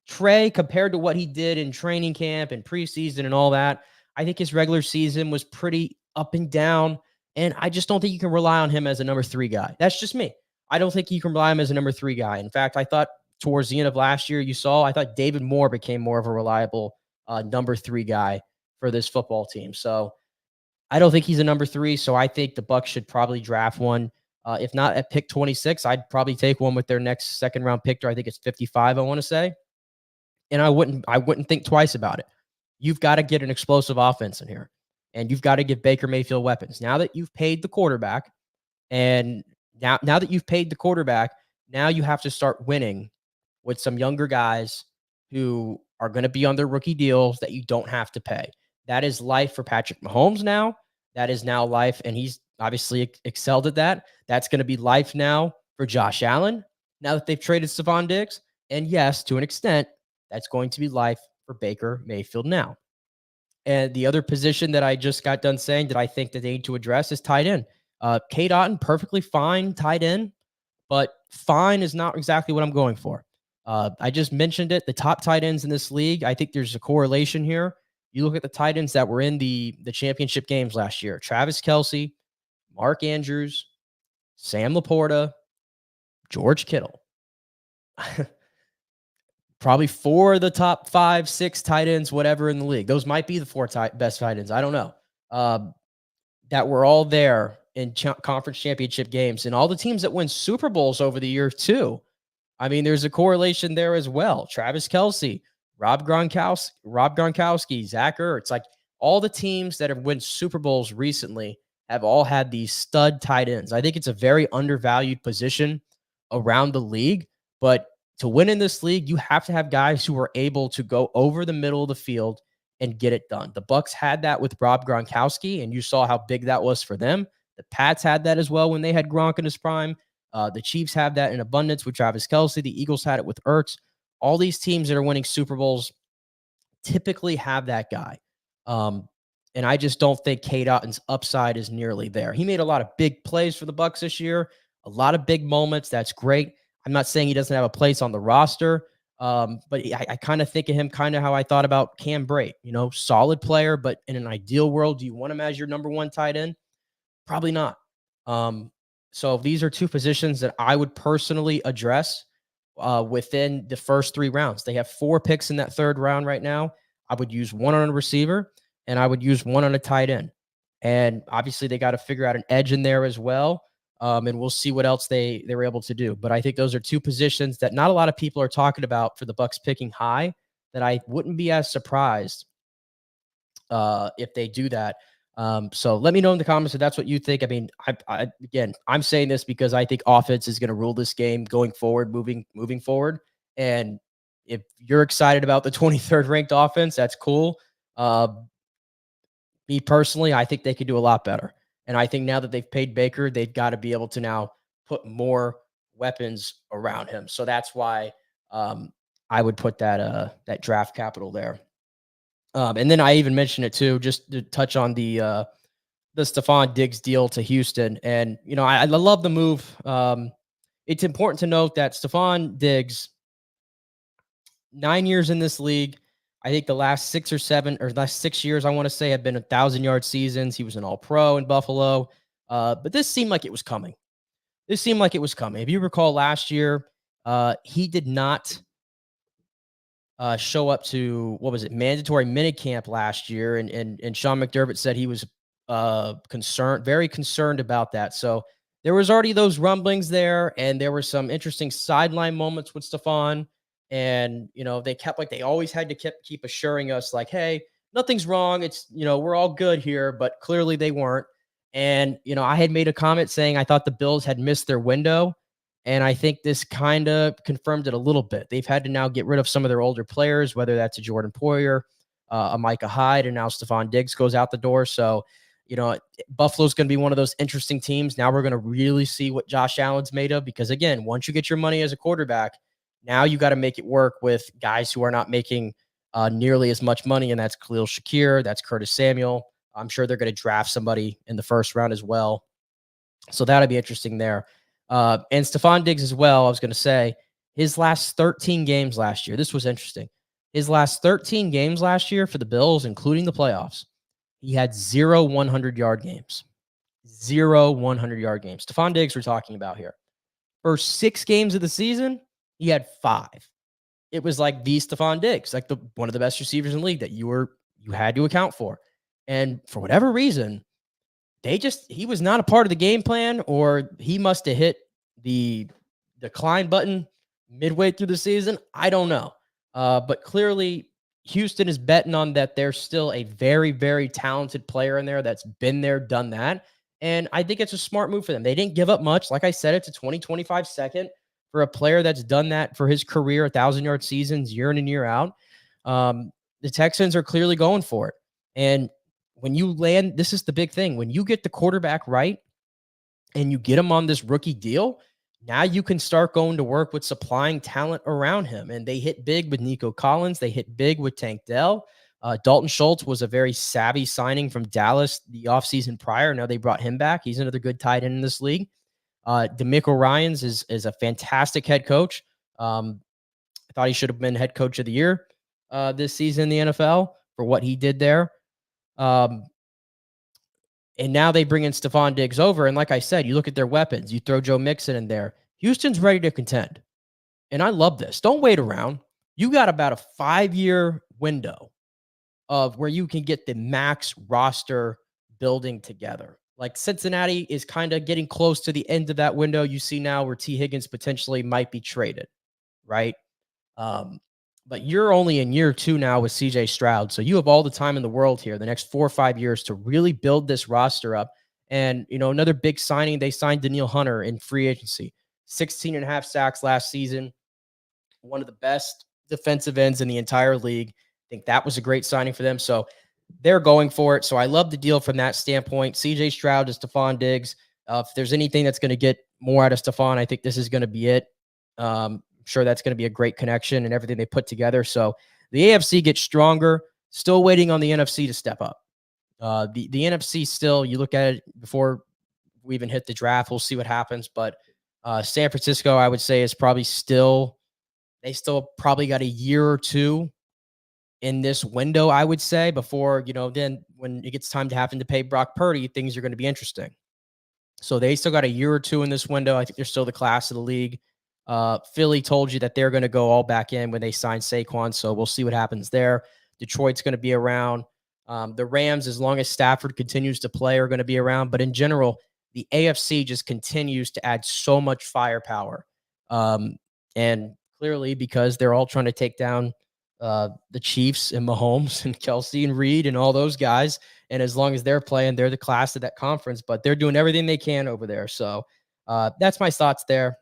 Trey, compared to what he did in training camp and preseason and all that, I think his regular season was pretty up and down, and I just don't think you can rely on him as a number 3 guy. That's just me. I don't think you can rely on him as a number 3 guy. In fact, I thought towards the end of last year, I thought David Moore became more of a reliable number 3 guy for this football team. So I don't think he's a number 3, so I think the Bucs should probably draft one. If not at pick 26, I'd probably take one with their next 2nd-round pick, or I think it's 55, I want to say. And I wouldn't think twice about it. You've got to get an explosive offense in here, and you've got to give Baker Mayfield weapons. Now that you've paid the quarterback, now that you've paid the quarterback, now you have to start winning with some younger guys who are going to be on their rookie deals that you don't have to pay. That is life for Patrick Mahomes now. That is now life, and he's obviously excelled at that. That's going to be life now for Josh Allen, now that they've traded Stephon Diggs. And yes, to an extent, that's going to be life for Baker Mayfield now. And the other position that I just got done saying that I think that they need to address is tight end. Cade Otton, perfectly fine tight end, but fine is not exactly what I'm going for. I just mentioned it. The top tight ends in this league, I think there's a correlation here. You look at the tight ends that were in the championship games last year: Travis Kelce, Mark Andrews, Sam Laporta, George Kittle. Probably 4 of the top 5, 6 tight ends, whatever, in the league. Those might be the 4 best tight ends. I don't know. That were all there in conference championship games, and all the teams that win Super Bowls over the year too. I mean, there's a correlation there as well. Travis Kelce, Rob Gronkowski, Zach Ertz, like all the teams that have won Super Bowls recently have all had these stud tight ends. I think it's a very undervalued position around the league, but to win in this league, you have to have guys who are able to go over the middle of the field and get it done. The Bucs had that with Rob Gronkowski, and you saw how big that was for them. The Pats had that as well when they had Gronk in his prime. The Chiefs have that in abundance with Travis Kelce. The Eagles had it with Ertz. All these teams that are winning Super Bowls typically have that guy. And I just don't think Cade Otton's upside is nearly there. He made a lot of big plays for the Bucs this year, a lot of big moments. That's great. I'm not saying he doesn't have a place on the roster, but I kind of think of him kind of how I thought about Cam Brate, solid player, but in an ideal world, do you want him as your number one tight end? Probably not. So these are two positions that I would personally address within the first 3 rounds. They have 4 picks in that 3rd round right now. I would use 1 on a receiver, and I would use 1 on a tight end. And obviously they got to figure out an edge in there as well. And we'll see what else they were able to do. But I think those are 2 positions that not a lot of people are talking about for the Bucs picking high, that I wouldn't be as surprised if they do that. So let me know in the comments if that's what you think. I mean, again, I'm saying this because I think offense is going to rule this game going forward, moving forward. And if you're excited about the 23rd ranked offense, that's cool. Me personally, I think they could do a lot better. And I think now that they've paid Baker, they've got to be able to now put more weapons around him. So that's why I would put that draft capital there. And then I even mentioned it too, just to touch on the Stephon Diggs deal to Houston. And, I love the move. It's important to note that Stephon Diggs, 9 years in this league, I think the last 6 or 7 or last 6 years, I want to say, have been 1,000-yard seasons. He was an all-pro in Buffalo. But this seemed like it was coming. If you recall last year, he did not show up to, mandatory minicamp last year. And Sean McDermott said he was very concerned about that. So there was already those rumblings there, and there were some interesting sideline moments with Stephon. And, they kept, like they always had to keep assuring us, like, hey, nothing's wrong. It's, we're all good here, but clearly they weren't. And, I had made a comment saying I thought the Bills had missed their window. And I think this kind of confirmed it a little bit. They've had to now get rid of some of their older players, whether that's a Jordan Poyer, a Micah Hyde, and now Stephon Diggs goes out the door. So, Buffalo's going to be one of those interesting teams. Now we're going to really see what Josh Allen's made of, because, again, once you get your money as a quarterback, now you got to make it work with guys who are not making nearly as much money, and that's Khalil Shakir, that's Curtis Samuel. I'm sure they're going to draft somebody in the 1st round as well. So that'll be interesting there. And Stephon Diggs as well, I was going to say, his last 13 games last year, this was interesting. His last 13 games last year for the Bills, including the playoffs, he had 0 100-yard games. 0 100-yard games. Stephon Diggs we're talking about here. First 6 games of the season, he had 5. It was like the Stephon Diggs, like one of the best receivers in the league that you had to account for. And for whatever reason, he was not a part of the game plan, or he must have hit the decline button midway through the season. I don't know. But clearly Houston is betting on that. There's still a very, very talented player in there that's been there, done that. And I think it's a smart move for them. They didn't give up much. Like I said, it's a 20-25 second for a player that's done that for his career, 1,000-yard seasons, year in and year out. The Texans are clearly going for it. And when you land, this is the big thing. When you get the quarterback right and you get him on this rookie deal, now you can start going to work with supplying talent around him. And they hit big with Nico Collins. They hit big with Tank Dell. Dalton Schultz was a very savvy signing from Dallas the offseason prior. Now they brought him back. He's another good tight end in this league. DeMeco Ryans is a fantastic head coach. I thought he should have been head coach of the year this season in the NFL for what he did there. And now they bring in Stephon Diggs over. And like I said, you look at their weapons. You throw Joe Mixon in there. Houston's ready to contend. And I love this. Don't wait around. You got about a 5-year window of where you can get the max roster building together. Like Cincinnati is kind of getting close to the end of that window. You see now where T. Higgins potentially might be traded, right? but you're only in year 2 now with CJ Stroud. So you have all the time in the world here, the next 4 or 5 years, to really build this roster up. And, another big signing, they signed Danielle Hunter in free agency, 16 and a half sacks last season, one of the best defensive ends in the entire league. I think that was a great signing for them. So they're going for it. So I love the deal from that standpoint. CJ Stroud to Stephon Diggs. If there's anything that's going to get more out of Stephon, I think this is going to be it. I'm sure that's going to be a great connection and everything they put together. So the AFC gets stronger, still waiting on the NFC to step up. The NFC still, you look at it before we even hit the draft, we'll see what happens. But San Francisco, I would say, is probably they still probably got a year or two in this window, I would say, before, then when it gets time to having to pay Brock Purdy, things are going to be interesting. So they still got a year or two in this window. I think they're still the class of the league. Philly told you that they're going to go all back in when they sign Saquon. So we'll see what happens there. Detroit's going to be around. The Rams, as long as Stafford continues to play, are going to be around. But in general, the AFC just continues to add so much firepower. And clearly because they're all trying to take down the Chiefs and Mahomes and Kelsey and Reed and all those guys. And as long as they're playing, they're the class of that conference, but they're doing everything they can over there. So that's my thoughts there.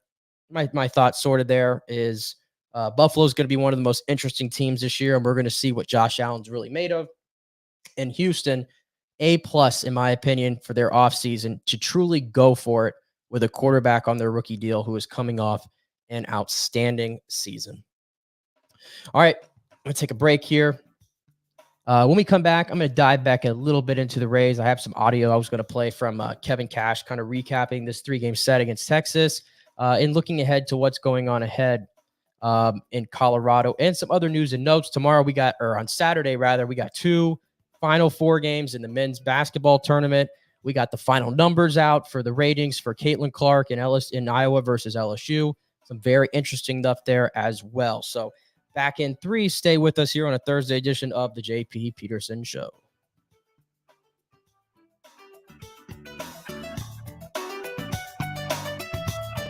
My thoughts sorted there is Buffalo's going to be one of the most interesting teams this year, and we're going to see what Josh Allen's really made of. And Houston, A+, in my opinion, for their offseason to truly go for it with a quarterback on their rookie deal who is coming off an outstanding season. All right, I'm going to take a break here. When we come back, I'm going to dive back a little bit into the Rays. I have some audio I was going to play from Kevin Cash, kind of recapping this 3-game set against Texas and looking ahead to what's going on ahead in Colorado and some other news and notes. On Saturday, we got 2 Final 4 games in the men's basketball tournament. We got the final numbers out for the ratings for Caitlin Clark and Ellis in Iowa versus LSU. Some very interesting stuff there as well. So back in 3, stay with us here on a Thursday edition of the JP Peterson Show.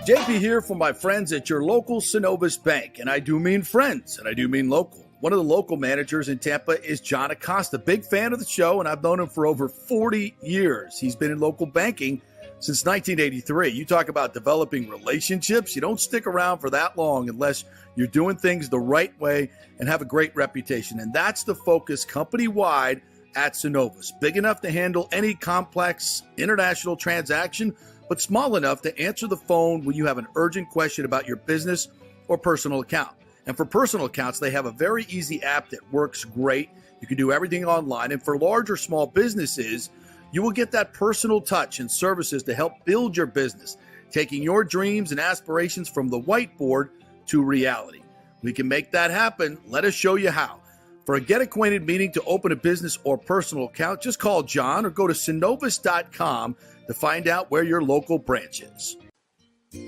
JP here for my friends at your local Synovus Bank. And I do mean friends, and I do mean local. One of the local managers in Tampa is John Acosta, big fan of the show, and I've known him for over 40 years. He's been in local banking since 1983. You talk about developing relationships. You don't stick around for that long unless you're doing things the right way and have a great reputation. And that's the focus company-wide at Synovus. Big enough to handle any complex international transaction, but small enough to answer the phone when you have an urgent question about your business or personal account. And for personal accounts, they have a very easy app that works great. You can do everything online. And for large or small businesses, you will get that personal touch and services to help build your business, taking your dreams and aspirations from the whiteboard to reality. We can make that happen. Let us show you how. For a get-acquainted meeting to open a business or personal account, just call John or go to synovus.com to find out where your local branch is.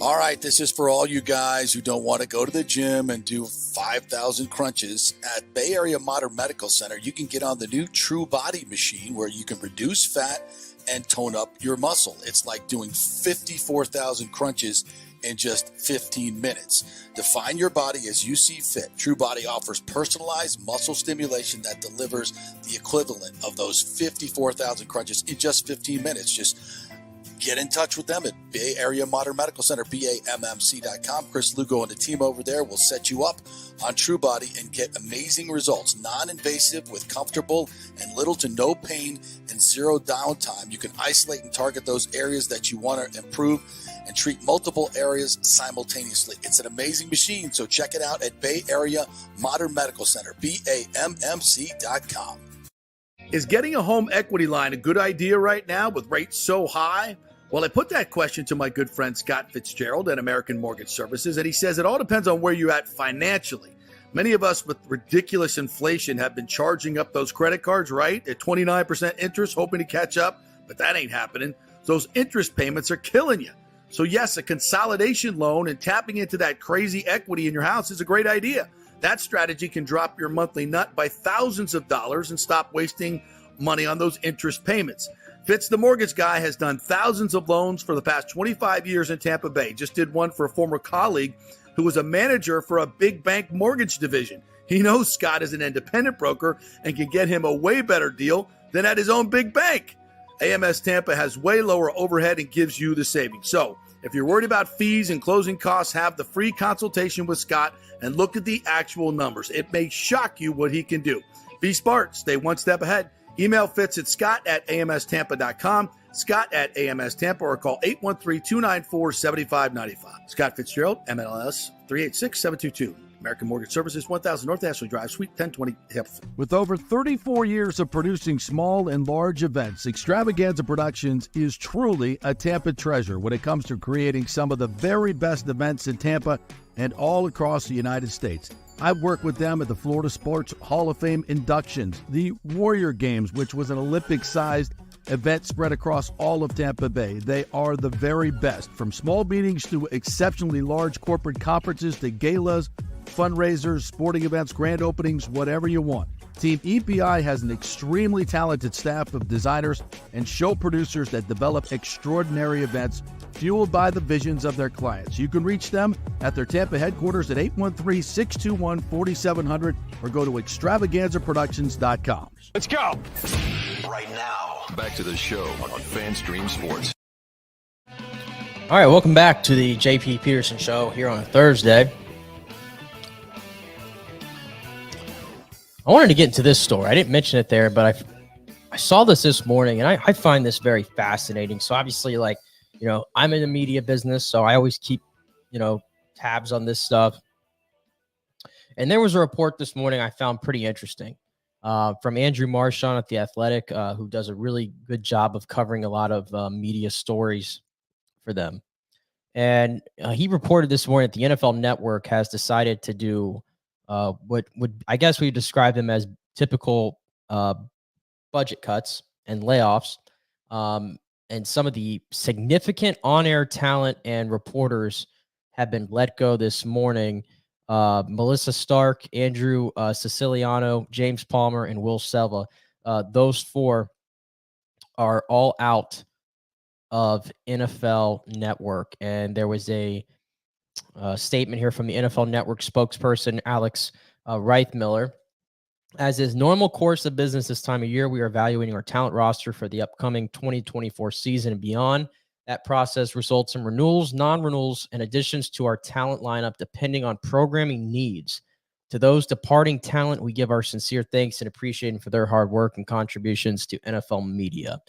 All right, this is for all you guys who don't want to go to the gym and do 5,000 crunches. At Bay Area Modern Medical Center, you can get on the new True Body machine where you can reduce fat and tone up your muscle. It's like doing 54,000 crunches in just 15 minutes. Define your body as you see fit. True Body offers personalized muscle stimulation that delivers the equivalent of those 54,000 crunches in just 15 minutes. Just get in touch with them at Bay Area Modern Medical Center, BAMMC.com. Chris Lugo and the team over there will set you up on True Body and get amazing results. Non-invasive with comfortable and little to no pain and zero downtime. You can isolate and target those areas that you want to improve and treat multiple areas simultaneously. It's an amazing machine, so check it out at Bay Area Modern Medical Center, BAMMC.com. Is getting a home equity line a good idea right now with rates so high? Well, I put that question to my good friend Scott Fitzgerald at American Mortgage Services, and he says it all depends on where you're at financially. Many of us with ridiculous inflation have been charging up those credit cards, right? At 29% interest, hoping to catch up, but that ain't happening. Those interest payments are killing you. So yes, a consolidation loan and tapping into that crazy equity in your house is a great idea. That strategy can drop your monthly nut by thousands of dollars and stop wasting money on those interest payments. Fitz, the mortgage guy, has done thousands of loans for the past 25 years in Tampa Bay. Just did one for a former colleague who was a manager for a big bank mortgage division. He knows Scott is an independent broker and can get him a way better deal than at his own big bank. AMS Tampa has way lower overhead and gives you the savings. So if you're worried about fees and closing costs, have the free consultation with Scott and look at the actual numbers. It may shock you what he can do. Be smart. Stay one step ahead. Email Fitz at scott@amstampa.com, Scott at AMS Tampa, or call 813-294-7595. Scott Fitzgerald, MLS 386722. American Mortgage Services, 1000 North Ashley Drive, Suite 1020, Hampton. With over 34 years of producing small and large events, Extravaganza Productions is truly a Tampa treasure when it comes to creating some of the very best events in Tampa and all across the United States. I've worked with them at the Florida Sports Hall of Fame inductions, the Warrior Games, which was an Olympic-sized event spread across all of Tampa Bay. They are the very best, from small meetings to exceptionally large corporate conferences to galas, fundraisers, sporting events, grand openings, whatever you want. Team EPI has an extremely talented staff of designers and show producers that develop extraordinary events fueled by the visions of their clients. You can reach them at their Tampa headquarters at 813-621-4700 or go to extravaganzaproductions.com. Let's go. Right now, back to the show on FanStream Sports. All right, welcome back to the JP Peterson Show here on a Thursday. I wanted to get into this story. I didn't mention it there, but I saw this morning, and I find this very fascinating. So obviously, I'm in the media business, so I always keep, tabs on this stuff. And there was a report this morning I found pretty interesting from Andrew Marchand at The Athletic, who does a really good job of covering a lot of media stories for them. And he reported this morning that the NFL Network has decided to do what would, I guess we describe them as typical budget cuts and layoffs. And some of the significant on-air talent and reporters have been let go this morning. Melissa Stark, Andrew Siciliano, James Palmer, and Will Selva. Those four are all out of NFL Network. And there was a statement here from the NFL Network spokesperson, Alex Reithmiller. As is normal course of business this time of year, we are evaluating our talent roster for the upcoming 2024 season and beyond. That process results in renewals, non-renewals, and additions to our talent lineup depending on programming needs. To those departing talent, we give our sincere thanks and appreciation for their hard work and contributions to NFL media,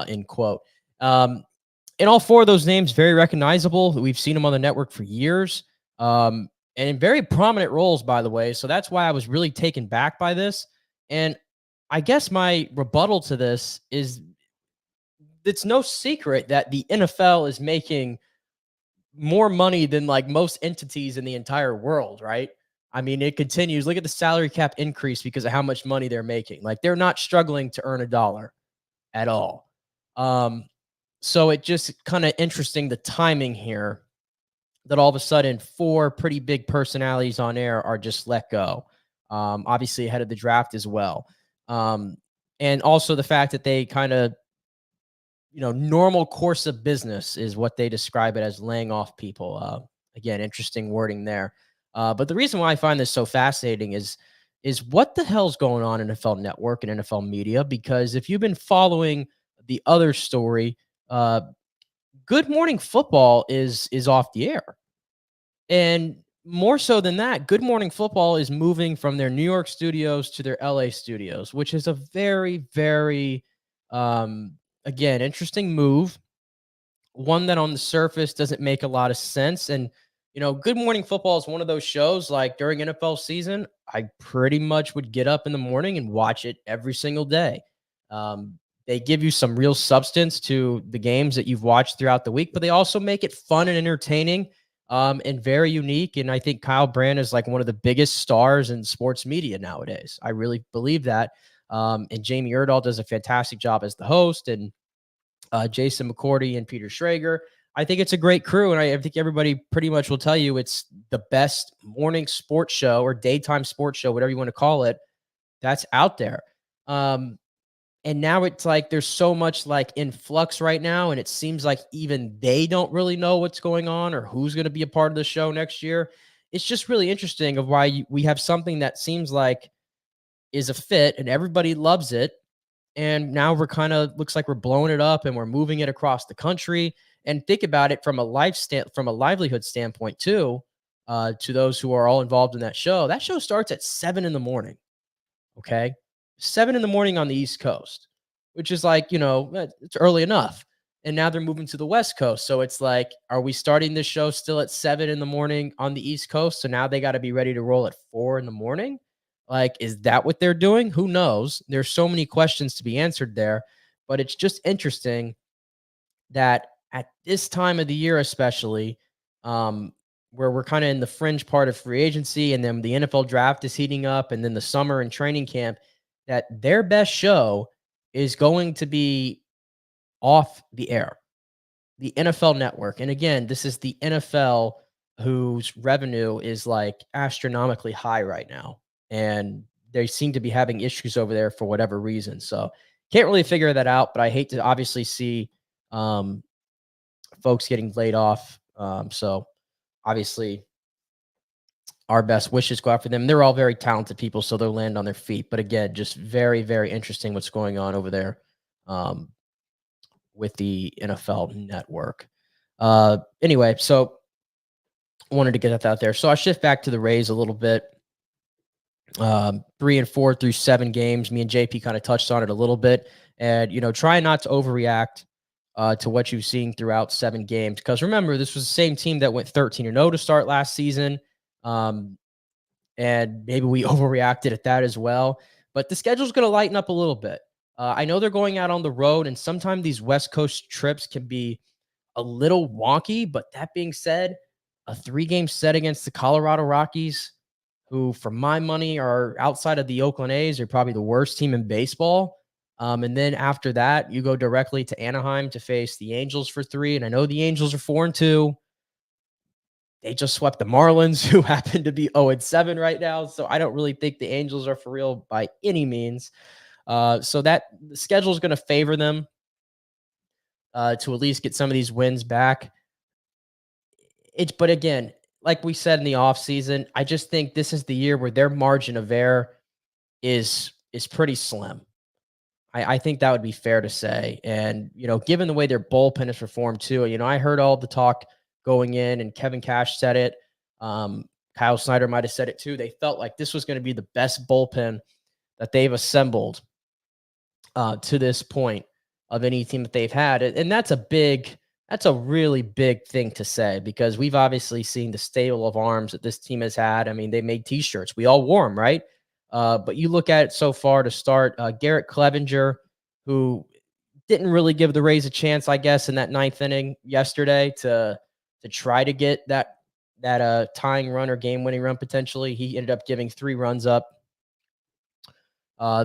end quote. And all four of those names, very recognizable. We've seen them on the network for years. And in very prominent roles, by the way. So that's why I was really taken back by this. And I guess my rebuttal to this is it's no secret that the NFL is making more money than most entities in the entire world, right? I mean, it continues. Look at the salary cap increase because of how much money they're making. They're not struggling to earn a dollar at all. So it just kind of interesting the timing here that all of a sudden four pretty big personalities on air are just let go. Obviously ahead of the draft as well. And also the fact that they kind of, normal course of business is what they describe it as, laying off people. Again, interesting wording there. But the reason why I find this so fascinating is what the hell's going on in NFL Network and NFL media? Because if you've been following the other story, Good Morning Football is off the air. And more so than that, Good Morning Football is moving from their New York studios to their LA studios, which is a very, very, again, interesting move. One that on the surface doesn't make a lot of sense. And, Good Morning Football is one of those shows, during NFL season, I pretty much would get up in the morning and watch it every single day. They give you some real substance to the games that you've watched throughout the week, but they also make it fun and entertaining and very unique. And I think Kyle Brandt is one of the biggest stars in sports media nowadays. I really believe that. And Jamie Erdahl does a fantastic job as the host, and Jason McCourty and Peter Schrager. I think it's a great crew, and I think everybody pretty much will tell you it's the best morning sports show or daytime sports show, whatever you want to call it, that's out there. And now it's like there's so much like in flux right now, and it seems like even they don't really know what's going on or who's going to be a part of the show next year. It's just really interesting of why we have something that seems like is a fit and everybody loves it. And now we're kind of looks like we're blowing it up and we're moving it across the country. And think about it from a livelihood standpoint too. To those who are all involved in that show starts at 7 in the morning. Okay, 7 in the morning on the East Coast, which is like it's early enough. And now they're moving to the West Coast, so it's like, are we starting this show still at 7 in the morning on the East Coast? So now they got to be ready to roll at 4 in the morning. Like, is that what they're doing? Who knows? There's so many questions to be answered there, but it's just interesting that at this time of the year, especially, where we're kind of in the fringe part of free agency, and then the NFL draft is heating up, and then the summer and training camp, that their best show is going to be off the air, the NFL Network. And again, this is the NFL whose revenue is like astronomically high right now. And they seem to be having issues over there for whatever reason. So can't really figure that out, but I hate to obviously see folks getting laid off. So obviously our best wishes go out for them. They're all very talented people, so they'll land on their feet. But again, just very, very interesting what's going on over there with the NFL Network. Anyway, so wanted to get that out there. So I shift back to the Rays a little bit. 3 and 4 through 7 games. Me and JP kind of touched on it a little bit. And, try not to overreact to what you've seen throughout 7 games. Because remember, this was the same team that went 13-0 to start last season. And maybe we overreacted at that as well. But the schedule's going to lighten up a little bit. I know they're going out on the road, and sometimes these West Coast trips can be a little wonky. But that being said, a 3-game set against the Colorado Rockies, who, for my money, are outside of the Oakland A's, are probably the worst team in baseball. And then after that, you go directly to Anaheim to face the Angels for 3. And I know the Angels are 4-2. They just swept the Marlins, who happen to be 0-7 right now. So I don't really think the Angels are for real by any means. So that the schedule is going to favor them to at least get some of these wins back. But again, like we said in the offseason, I just think this is the year where their margin of error is pretty slim. I think that would be fair to say. And, given the way their bullpen has performed too, I heard all the talk going in, and Kevin Cash said it. Kyle Snyder might have said it too. They felt like this was going to be the best bullpen that they've assembled to this point of any team that they've had. And that's a really big thing to say, because we've obviously seen the stable of arms that this team has had. I mean, they made t-shirts. We all wore them, right? But you look at it so far to start, Garrett Clevenger, who didn't really give the Rays a chance, I guess, in that 9th inning yesterday to try to get that tying run or game-winning run potentially. He ended up giving 3 runs up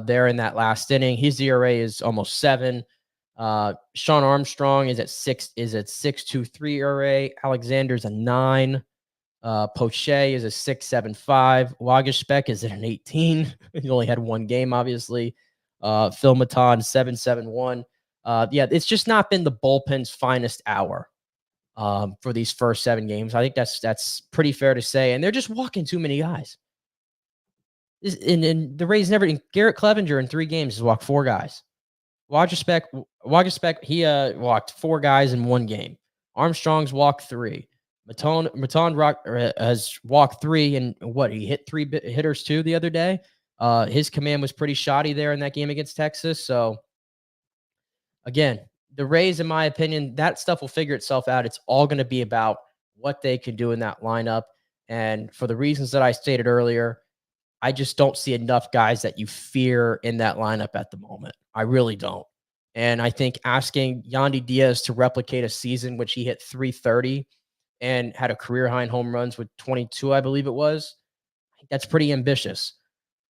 there in that last inning. His ERA is almost 7. Sean Armstrong is at 6.23 ERA. Alexander's a 9. Poche is a 6.75. Waguespack is at an 18. He only had 1 game, obviously. Phil Maton 7.71. Yeah, it's just not been the bullpen's finest hour for these first 7 games. I think that's pretty fair to say. And they're just walking too many guys. And the Rays never. Garrett Clevenger in 3 games has walked 4 guys. Waguespack, he walked 4 guys in 1 game. Armstrong's walked 3. Maton has walked 3, and he hit 3 hitters too the other day. His command was pretty shoddy there in that game against Texas. So again, the Rays, in my opinion, that stuff will figure itself out. It's all going to be about what they can do in that lineup. And for the reasons that I stated earlier, I just don't see enough guys that you fear in that lineup at the moment. I really don't. And I think asking Yandy Diaz to replicate a season which he hit 330 and had a career high in home runs with 22, I believe it was, that's pretty ambitious.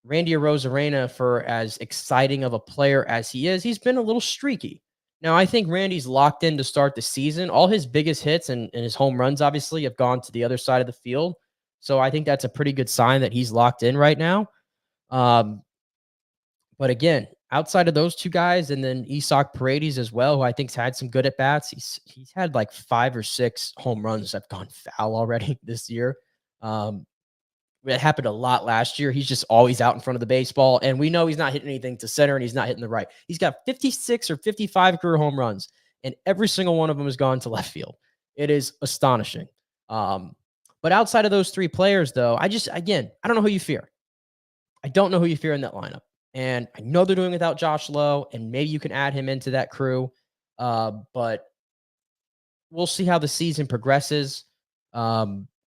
Randy Arozarena, for as exciting of a player as he is, he's been a little streaky. Now, I think Randy's locked in to start the season. All his biggest hits and his home runs, obviously, have gone to the other side of the field. So I think that's a pretty good sign that he's locked in right now. But again, outside of those two guys, and then Isak Paredes as well, who I think's had some good at bats. He's had like 5 or 6 home runs that have gone foul already this year. It happened a lot last year. He's just always out in front of the baseball, and we know he's not hitting anything to center, and he's not hitting the right. He's got 56 or 55 career home runs, and every single one of them has gone to left field. It is astonishing. But outside of those 3 players, though, I don't know who you fear. I don't know who you fear in that lineup. And I know they're doing without Josh Lowe, and maybe you can add him into that crew. But we'll see how the season progresses.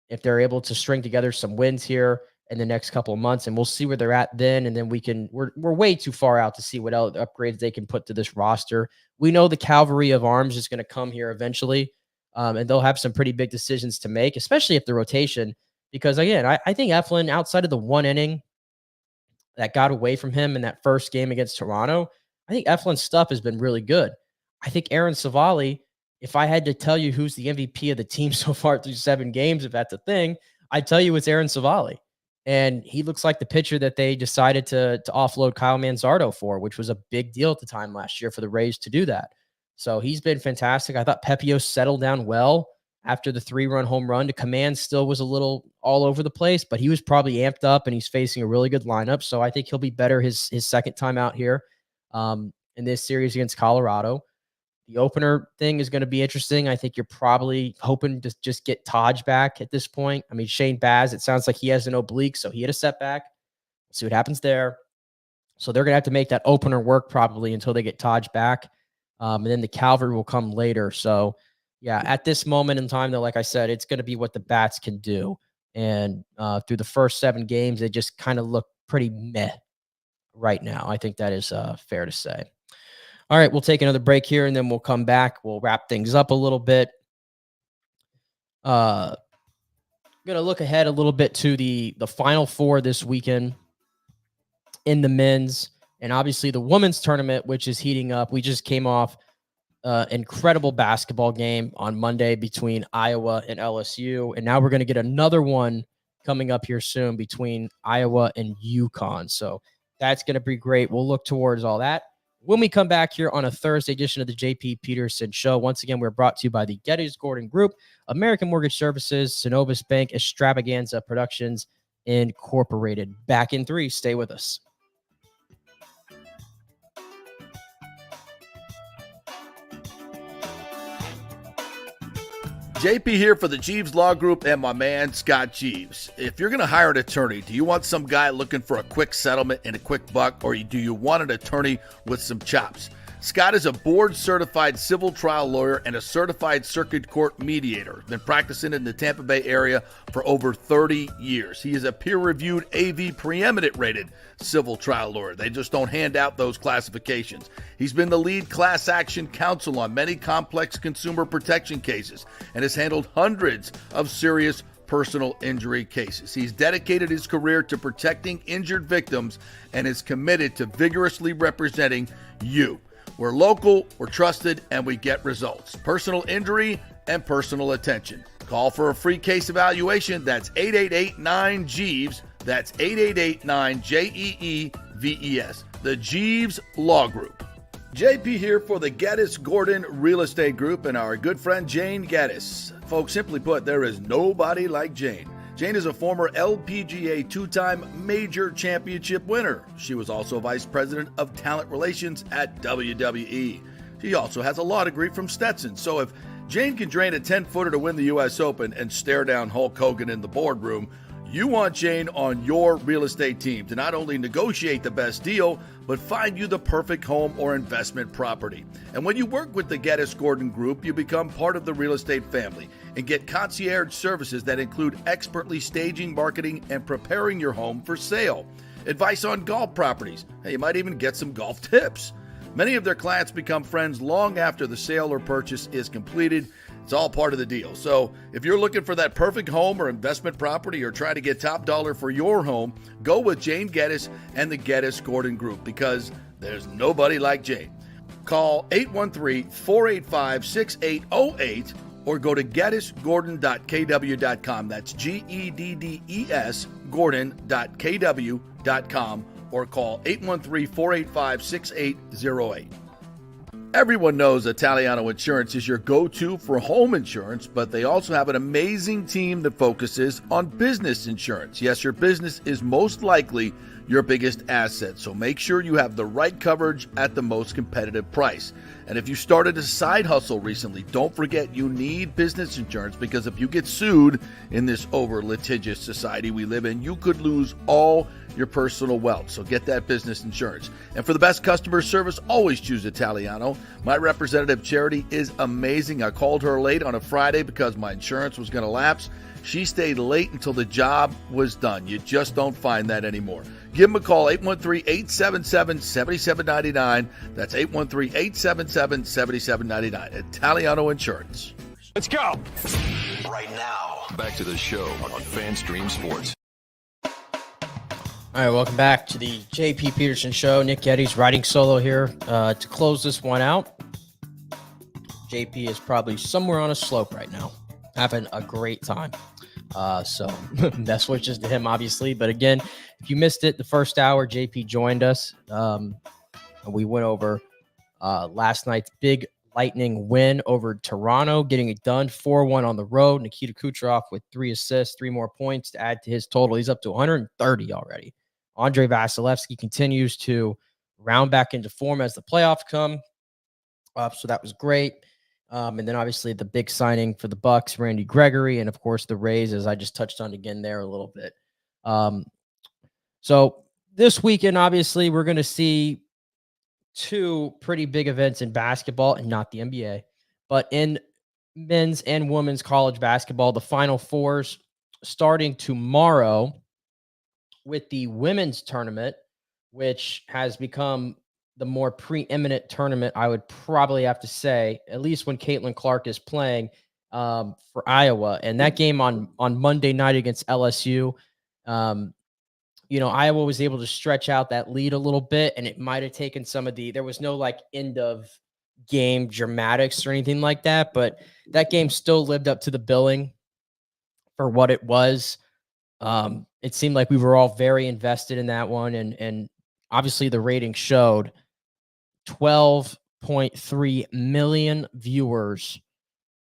If they're able to string together some wins here in the next couple of months, and we'll see where they're at then. And then we're way too far out to see what other upgrades they can put to this roster. We know the cavalry of arms is going to come here eventually. And they'll have some pretty big decisions to make, especially if the rotation, because again, I think Eflin, outside of the 1 inning that got away from him in that first game against Toronto, I think Eflin's stuff has been really good. I think Aaron Savali, if I had to tell you who's the MVP of the team so far through 7 games, if that's a thing, I'd tell you it's Aaron Savali. And he looks like the pitcher that they decided to offload Kyle Manzardo for, which was a big deal at the time last year for the Rays to do that. So he's been fantastic. I thought Pepio settled down well after the 3-run home run. The command still was a little all over the place, but he was probably amped up, and he's facing a really good lineup. So I think he'll be better his second time out here in this series against Colorado. The opener thing is going to be interesting. I think you're probably hoping to just get Taj back at this point. I mean, Shane Baz, it sounds like he has an oblique, so he had a setback. We'll see what happens there. So they're going to have to make that opener work probably until they get Taj back. And then the cavalry will come later. So, yeah, at this moment in time, though, like I said, it's going to be what the bats can do. And through the first 7 games, they just kind of look pretty meh right now. I think that is fair to say. All right, we'll take another break here, and then we'll come back. We'll wrap things up a little bit. I'm going to look ahead a little bit to the Final Four this weekend in the men's, and obviously the women's tournament, which is heating up. We just came off incredible basketball game on Monday between Iowa and LSU, and now we're going to get another one coming up here soon between Iowa and UConn. So that's going to be great. We'll look towards all that when we come back here on a Thursday edition of the JP Peterson Show. Once again, we're brought to you by the Gettys Gordon Group, American Mortgage Services, Synovus Bank, Extravaganza Productions Incorporated. Back in 3. Stay with us. JP here for the Jeeves Law Group and my man Scott Jeeves. If you're going to hire an attorney, do you want some guy looking for a quick settlement and a quick buck, or do you want an attorney with some chops? Scott is a board-certified civil trial lawyer and a certified circuit court mediator. Been practicing in the Tampa Bay area for over 30 years. He is a peer-reviewed AV preeminent-rated civil trial lawyer. They just don't hand out those classifications. He's been the lead class action counsel on many complex consumer protection cases and has handled hundreds of serious personal injury cases. He's dedicated his career to protecting injured victims and is committed to vigorously representing you. We're local, we're trusted, and we get results. Personal injury and personal attention. Call for a free case evaluation. That's 888-9-JEEVES. That's 888-9-JEEVES. The Jeeves Law Group. JP here for the Gettys Gordon Real Estate Group and our good friend Jane Gettys. Folks, simply put, there is nobody like Jane. Jane is a former LPGA 2-time major championship winner. She was also vice president of talent relations at WWE. She also has a law degree from Stetson. So if Jane can drain a 10-footer to win the U.S. Open and stare down Hulk Hogan in the boardroom, you want Jane on your real estate team to not only negotiate the best deal, but find you the perfect home or investment property. And when you work with the Gettys Gordon Group, you become part of the real estate family and get concierge services that include expertly staging, marketing, and preparing your home for sale. Advice on golf properties. Hey, you might even get some golf tips. Many of their clients become friends long after the sale or purchase is completed. It's all part of the deal. So if you're looking for that perfect home or investment property or try to get top dollar for your home, go with Jane Gettys and the Gettys Gordon Group, because there's nobody like Jane. Call 813-485-6808 or go to gettysgordon.kw.com. That's GEDDES Gordon.kw.com, or call 813-485-6808. Everyone knows Italiano Insurance is your go-to for home insurance, but they also have an amazing team that focuses on business insurance. Yes, your business is most likely your biggest asset, so make sure you have the right coverage at the most competitive price. And if you started a side hustle recently, don't forget you need business insurance, because if you get sued in this over-litigious society we live in, you could lose all your personal wealth. So get that business insurance. And for the best customer service, always choose Italiano. My representative, Charity, is amazing. I called her late on a Friday because my insurance was going to lapse. She stayed late until the job was done. You just don't find that anymore. Give them a call, 813-877-7799. That's 813-877-7799. Italiano Insurance. Let's go. Right now, back to the show on FanStream Sports. All right, welcome back to the JP Peterson Show. Nick Geddes riding solo here to close this one out. JP is probably somewhere on a slope right now, having a great time. So best wishes to him, obviously. But again, if you missed it, the first hour, JP joined us. And we went over last night's big Lightning win over Toronto, getting it done 4-1 on the road. Nikita Kucherov with 3 assists, 3 more points to add to his total. He's up to 130 already. Andre Vasilevsky continues to round back into form as the playoffs come up, so that was great. And then obviously the big signing for the Bucks, Randy Gregory, and of course the Rays, as I just touched on again there a little bit. So this weekend, obviously, we're going to see 2 pretty big events in basketball, and not the NBA, but in men's and women's college basketball, the Final Fours starting tomorrow with the women's tournament, which has become the more preeminent tournament, I would probably have to say, at least when Caitlin Clark is playing for Iowa. And that game on Monday night against LSU, Iowa was able to stretch out that lead a little bit, and it might have taken some of there was no like end of game dramatics or anything like that, but that game still lived up to the billing for what it was. It seemed like we were all very invested in that one, and obviously the rating showed 12.3 million viewers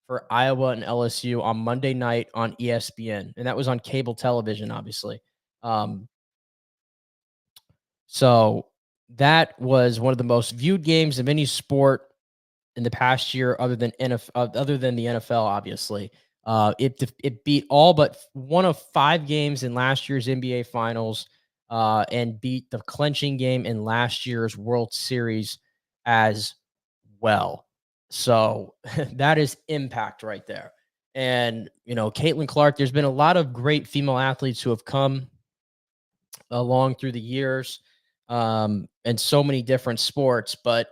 for Iowa and LSU on Monday night on ESPN, and that was on cable television, obviously. So that was one of the most viewed games of any sport in the past year, other than the NFL, obviously. It beat all but one of 5 games in last year's NBA Finals, and beat the clinching game in last year's World Series as well. So that is impact right there. And, Caitlin Clark, there's been a lot of great female athletes who have come along through the years, and so many different sports. But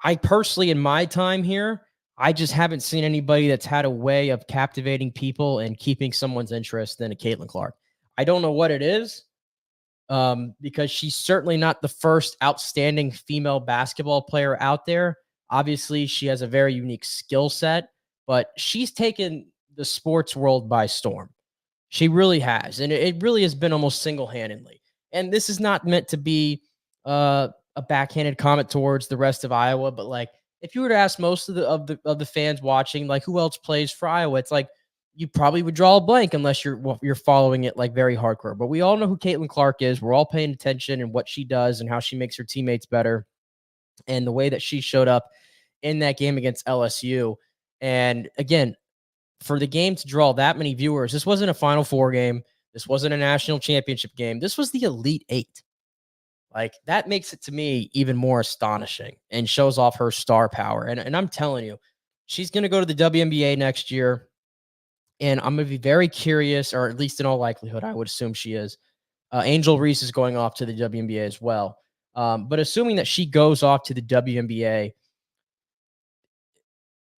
I personally, in my time here, I just haven't seen anybody that's had a way of captivating people and keeping someone's interest than a Caitlin Clark. I don't know what it is, because she's certainly not the first outstanding female basketball player out there. Obviously, she has a very unique skill set, but she's taken the sports world by storm. She really has, and it really has been almost single-handedly. And this is not meant to be a backhanded comment towards the rest of Iowa, but like, if you were to ask most of the fans watching, like, who else plays for Iowa, it's like you probably would draw a blank unless you're following it like very hardcore. But we all know who Caitlin Clark is. We're all paying attention and what she does and how she makes her teammates better, and the way that she showed up in that game against LSU. And again, for the game to draw that many viewers, this wasn't a Final Four game. This wasn't a national championship game. This was the Elite 8. Like, that makes it, to me, even more astonishing and shows off her star power. And I'm telling you, she's going to go to the WNBA next year. And I'm going to be very curious, or at least in all likelihood, I would assume she is. Angel Reese is going off to the WNBA as well. But assuming that she goes off to the WNBA,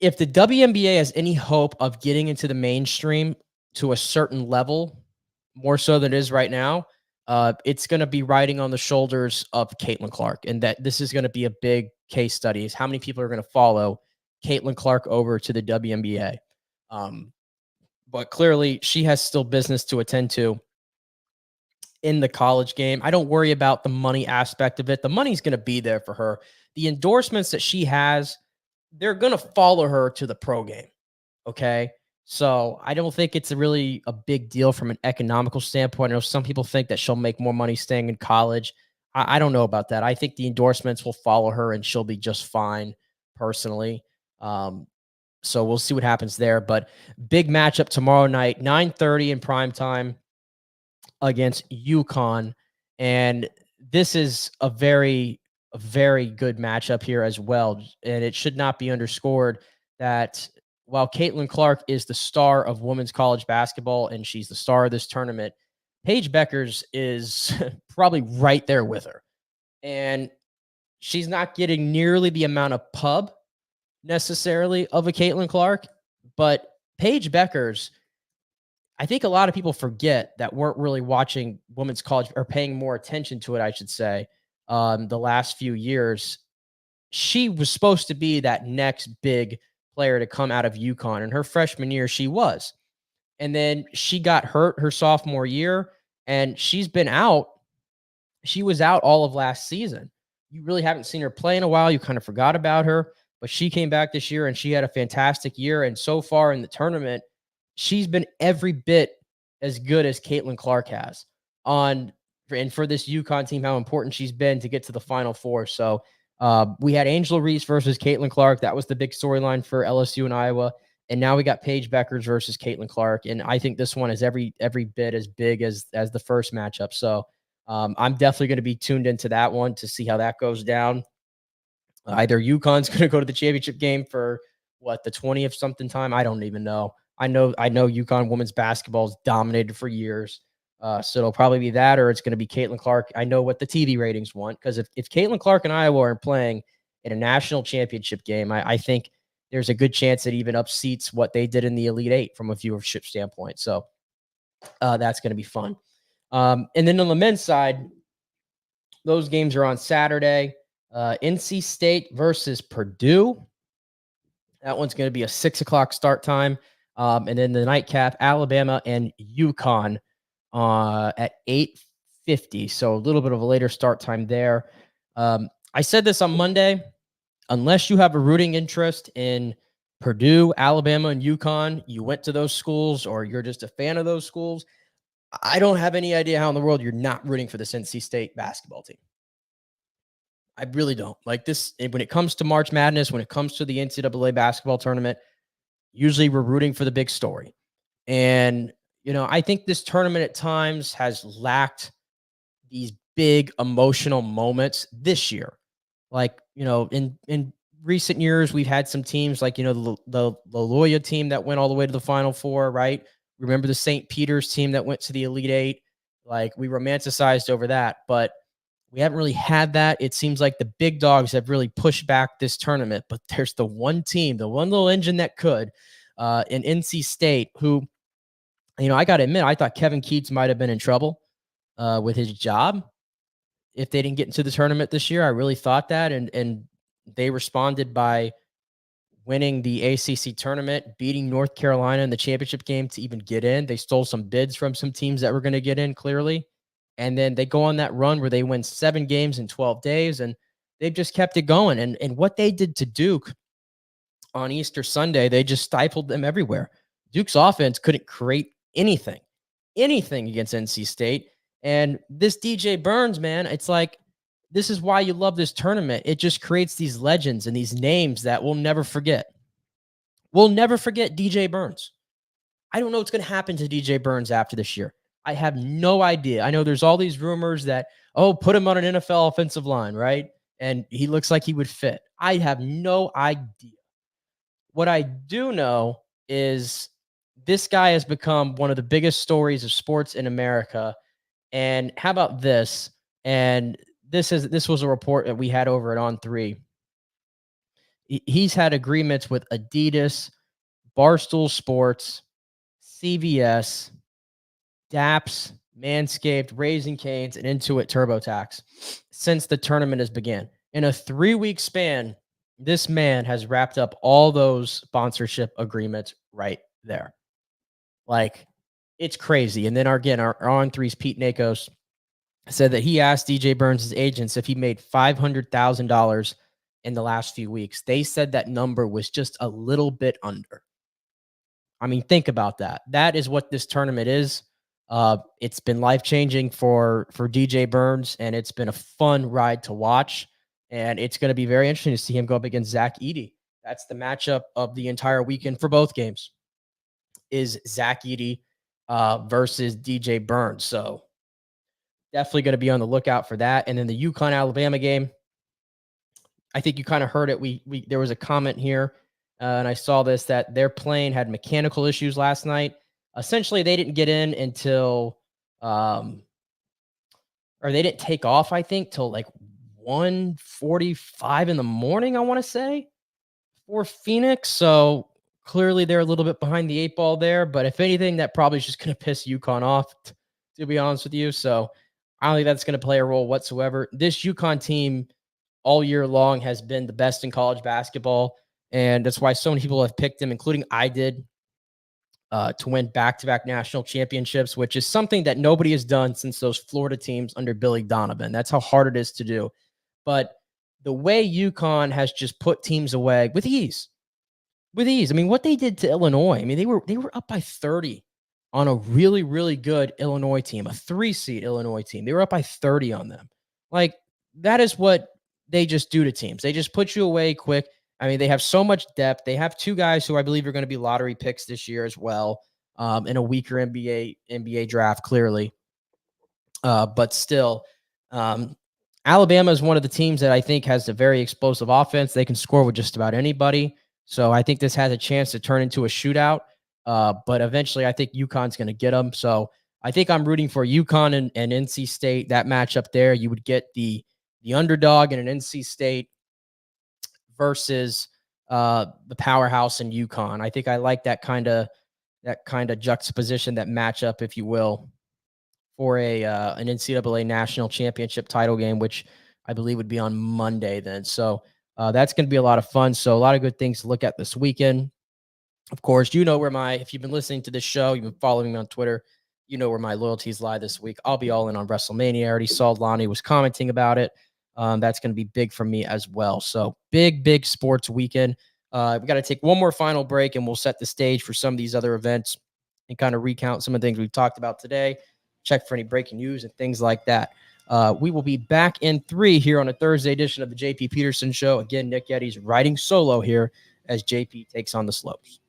if the WNBA has any hope of getting into the mainstream to a certain level, more so than it is right now, it's going to be riding on the shoulders of Caitlin Clark. And that this is going to be a big case study, is how many people are going to follow Caitlin Clark over to the WNBA. But clearly she has still business to attend to in the college game. I don't worry about the money aspect of it. The money's going to be there for her. The endorsements that she has, they're going to follow her to the pro game. Okay. So I don't think it's really a big deal from an economical standpoint. I know some people think that she'll make more money staying in college. I don't know about that. I think the endorsements will follow her and she'll be just fine personally. So we'll see what happens there. But big matchup tomorrow night, 9:30 in prime time against UConn. And this is a very good matchup here as well. And it should not be underscored that while Caitlin Clark is the star of women's college basketball and she's the star of this tournament, Paige Beckers is probably right there with her. And she's not getting nearly the amount of pub necessarily of a Caitlin Clark, but Paige Beckers, I think a lot of people forget that weren't really watching women's college or paying more attention to it, I should say, the last few years. She was supposed to be that next big player to come out of UConn. In her freshman year, she was. And then she got hurt her sophomore year, and she's been out. She was out all of last season. You really haven't seen her play in a while. You kind of forgot about her, but she came back this year and she had a fantastic year. And so far in the tournament, she's been every bit as good as Caitlin Clark has and for this UConn team, how important she's been to get to the Final Four. So we had Angela Reese versus Caitlin Clark. That was the big storyline for LSU and Iowa. And now we got Paige Beckers versus Caitlin Clark. And I think this one is every bit as big as the first matchup. So I'm definitely going to be tuned into that one to see how that goes down. Either UConn's going to go to the championship game for the 20th something time. I don't even know. I know UConn women's basketball is dominated for years. So it'll probably be that, or it's going to be Caitlin Clark. I know what the TV ratings want, because if Caitlin Clark and Iowa are playing in a national championship game, I think there's a good chance it even upseats what they did in the Elite Eight from a viewership standpoint. So that's going to be fun. And then on the men's side, those games are on Saturday. NC State versus Purdue. That one's going to be a 6:00 start time. And then the nightcap, Alabama and UConn at 8:50. So a little bit of a later start time there. I said this on Monday. Unless you have a rooting interest in Purdue, Alabama, and UConn, you went to those schools or you're just a fan of those schools, I don't have any idea how in the world you're not rooting for this NC State basketball team. I really don't. Like this, when it comes to March Madness, when it comes to the NCAA basketball tournament, usually we're rooting for the big story. And, I think this tournament at times has lacked these big emotional moments this year. Like, in recent years, we've had some teams like, the Loyola team that went all the way to the Final Four, right? Remember the St. Peter's team that went to the Elite Eight? Like, we romanticized over that, but we haven't really had that. It seems like the big dogs have really pushed back this tournament, but there's the one team, the one little engine that could, in NC State, who, I got to admit, I thought Kevin Keats might have been in trouble with his job if they didn't get into the tournament this year. I really thought that, and they responded by winning the ACC tournament, beating North Carolina in the championship game to even get in. They stole some bids from some teams that were going to get in, clearly. And then they go on that run where they win 7 games in 12 days, and they've just kept it going. And what they did to Duke on Easter Sunday, they just stifled them everywhere. Duke's offense couldn't create anything against NC State. And this DJ Burns, man, it's like, this is why you love this tournament. It just creates these legends and these names that we'll never forget. We'll never forget DJ Burns. I don't know what's going to happen to DJ Burns after this year. I have no idea. I know there's all these rumors that, put him on an NFL offensive line, right? And he looks like he would fit. I have no idea. What I do know is this guy has become one of the biggest stories of sports in America. And how about this? And this was a report that we had over at On3. He's had agreements with Adidas, Barstool Sports, CVS, DAPS, Manscaped, Raising Cane's, and Intuit TurboTax since the tournament has began. In a 3-week span, this man has wrapped up all those sponsorship agreements right there. Like, it's crazy. And then our On3's Pete Nakos said that he asked DJ Burns' agents if he made $500,000 in the last few weeks. They said that number was just a little bit under. I mean, think about that. That is what this tournament is. It's been life-changing for DJ Burns, and it's been a fun ride to watch. And it's going to be very interesting to see him go up against Zach Edey. That's the matchup of the entire weekend for both games, is Zach Edey versus DJ Burns. So definitely going to be on the lookout for that. And then the UConn-Alabama game, I think you kind of heard it. There was a comment here, and I saw this, that their plane had mechanical issues last night. Essentially, they didn't get in until, or they didn't take off, I think, till like 1:45 in the morning, I want to say, for Phoenix. So clearly they're a little bit behind the 8 ball there. But if anything, that probably is just going to piss UConn off, to be honest with you. So I don't think that's going to play a role whatsoever. This UConn team all year long has been the best in college basketball. And that's why so many people have picked them, including I did, to win back-to-back national championships, which is something that nobody has done since those Florida teams under Billy Donovan. That's how hard it is to do. But the way UConn has just put teams away with ease. I mean, what they did to Illinois, I mean, they were up by 30 on a really, really good Illinois team, a 3-seed Illinois team. They were up by 30 on them. Like, that is what they just do to teams. They just put you away quick. I mean, they have so much depth. They have 2 guys who I believe are going to be lottery picks this year as well, in a weaker NBA draft, clearly. But still, Alabama is one of the teams that I think has a very explosive offense. They can score with just about anybody. So I think this has a chance to turn into a shootout. But eventually I think UConn's going to get them. So I think I'm rooting for UConn and NC State. That matchup there, you would get the underdog in an NC State versus the powerhouse in UConn. I think I like that kind of juxtaposition, that matchup, if you will, for an NCAA national championship title game, which I believe would be on Monday then. So that's going to be a lot of fun. So a lot of good things to look at this weekend. Of course, you know if you've been listening to this show, you've been following me on Twitter, you know where my loyalties lie this week. I'll be all in on WrestleMania. I already saw Lonnie was commenting about it. That's going to be big for me as well. So big sports weekend. We've got to take one more final break, and we'll set the stage for some of these other events and kind of recount some of the things we've talked about today. Check for any breaking news and things like that. We will be back in 3 here on a Thursday edition of the JP Peterson Show. Again, Nick Yetty's riding solo here as JP takes on the slopes.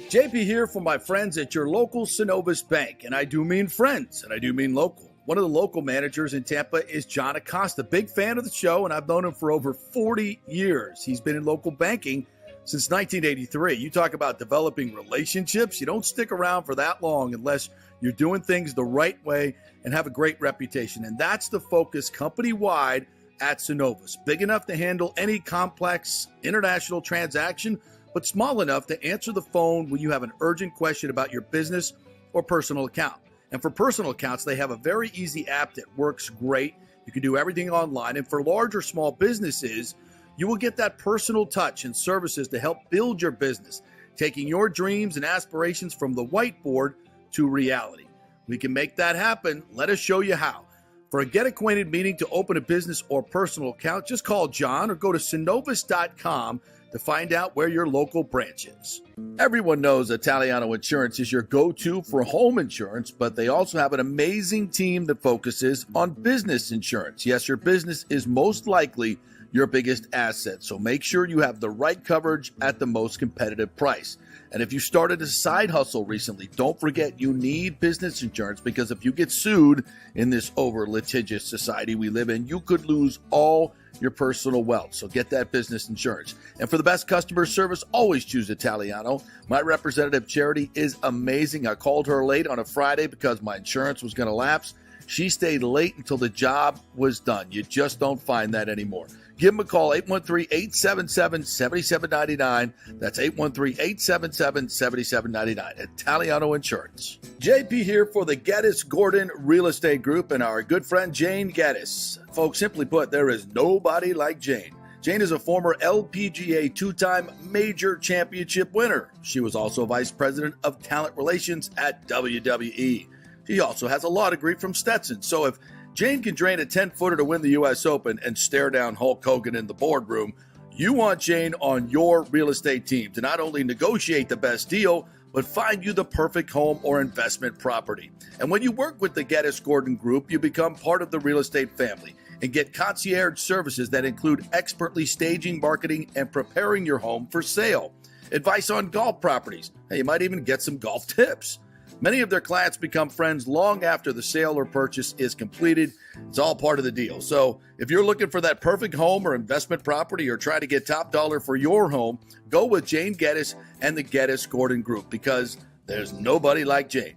JP here for my friends at your local Synovus Bank. And I do mean friends, and I do mean local. One of the local managers in Tampa is John Acosta, big fan of the show, and I've known him for over 40 years. He's been in local banking since 1983. You talk about developing relationships. You don't stick around for that long unless you're doing things the right way and have a great reputation. And that's the focus company-wide at Synovus. Big enough to handle any complex international transaction, but small enough to answer the phone when you have an urgent question about your business or personal account. And for personal accounts, they have a very easy app that works great. You can do everything online. And for large or small businesses, you will get that personal touch and services to help build your business, taking your dreams and aspirations from the whiteboard to reality. We can make that happen. Let us show you how. For a get-acquainted meeting to open a business or personal account, just call John or go to synovus.com to find out where your local branch is. Everyone knows Italiano Insurance is your go-to for home insurance, but they also have an amazing team that focuses on business insurance. Yes, your business is most likely your biggest asset, so make sure you have the right coverage at the most competitive price. And if you started a side hustle recently, don't forget you need business insurance, because if you get sued in this over-litigious society we live in, you could lose all your personal wealth. So get that business insurance. And for the best customer service, always choose Italiano. My representative, Charity, is amazing. I called her late on a Friday because my insurance was going to lapse. She stayed late until the job was done. You just don't find that anymore. Give them a call, 813-877-7799. That's 813-877-7799. Italiano Insurance. JP here for the Geddes Gordon Real Estate Group and our good friend Jane Geddes. Folks, simply put, there is nobody like Jane. Jane is a former LPGA two-time major championship winner. She was also vice president of talent relations at WWE. She also has a law degree from Stetson. So if Jane can drain a 10-footer to win the U.S. Open and stare down Hulk Hogan in the boardroom, you want Jane on your real estate team to not only negotiate the best deal, but find you the perfect home or investment property. And when you work with the Geddes Gordon Group, you become part of the real estate family and get concierge services that include expertly staging, marketing, and preparing your home for sale. Advice on golf properties. Hey, you might even get some golf tips. Many of their clients become friends long after the sale or purchase is completed. It's all part of the deal. So if you're looking for that perfect home or investment property or try to get top dollar for your home, go with Jane Geddes and the Geddes Gordon Group because there's nobody like Jane.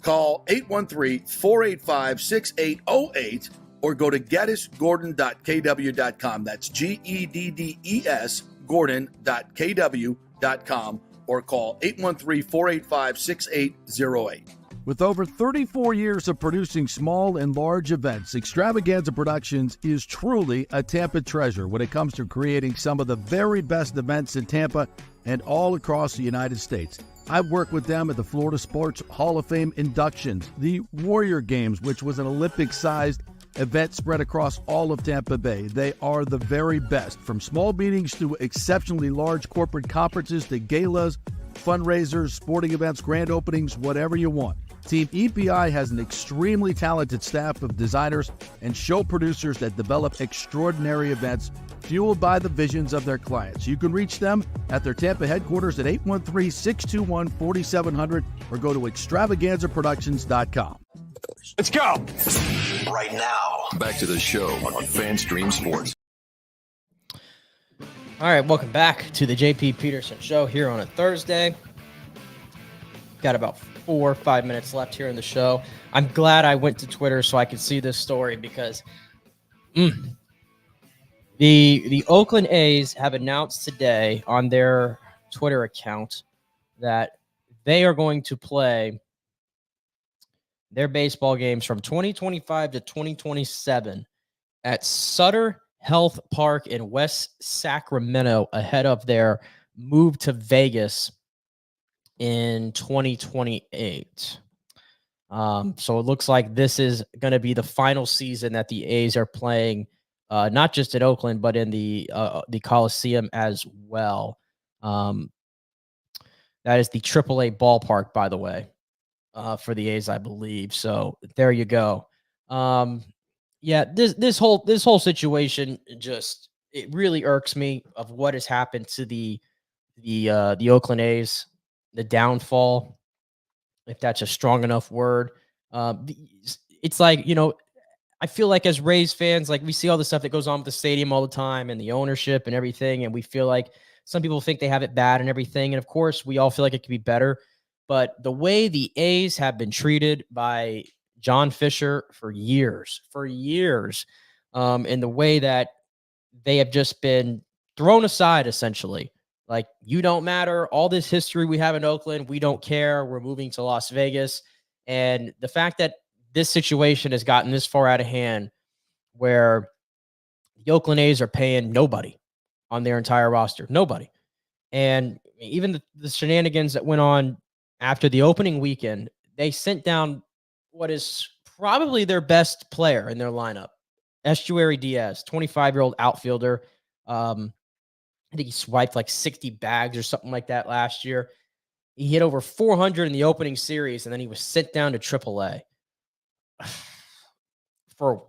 Call 813-485-6808 or go to geddesgordon.kw.com. That's GEDDES Gordon.kw.com or call 813-485-6808. With over 34 years of producing small and large events, Extravaganza Productions is truly a Tampa treasure when it comes to creating some of the very best events in Tampa and all across the United States. I've worked with them at the Florida Sports Hall of Fame inductions, the Warrior Games, which was an Olympic-sized event spread across all of Tampa Bay. They are the very best, from small meetings to exceptionally large corporate conferences to galas, fundraisers, sporting events, grand openings, whatever you want. Team EPI has an extremely talented staff of designers and show producers that develop extraordinary events fueled by the visions of their clients. You can reach them at their Tampa headquarters at 813-621-4700 or go to extravaganzaproductions.com. Let's go. Right now, back to the show on FanStream Sports. All right, welcome back to the JP Peterson Show here on a Thursday. Got about 4 or 5 minutes left here in the show. I'm glad I went to Twitter so I could see this story because the Oakland A's have announced today on their Twitter account that they are going to play their baseball games from 2025 to 2027 at Sutter Health Park in West Sacramento ahead of their move to Vegas in 2028. So it looks like this is going to be the final season that the A's are playing, not just in Oakland, but in the Coliseum as well. That is the AAA ballpark, by the way, for the A's, I believe. So there you go. Yeah, this whole situation just, it really irks me of what has happened to the Oakland A's, the downfall, if that's a strong enough word. It's like, I feel like as Rays fans, like we see all the stuff that goes on with the stadium all the time and the ownership and everything, and we feel like some people think they have it bad and everything, and of course we all feel like it could be better. But the way the A's have been treated by John Fisher for years, and the way that they have just been thrown aside, essentially. Like, you don't matter. All this history we have in Oakland, we don't care. We're moving to Las Vegas. And the fact that this situation has gotten this far out of hand where the Oakland A's are paying nobody on their entire roster. Nobody. And even the shenanigans that went on after the opening weekend, they sent down what is probably their best player in their lineup, Estuary Diaz, 25-year-old outfielder. I think he swiped like 60 bags or something like that last year. He hit over 400 in the opening series, and then he was sent down to AAA for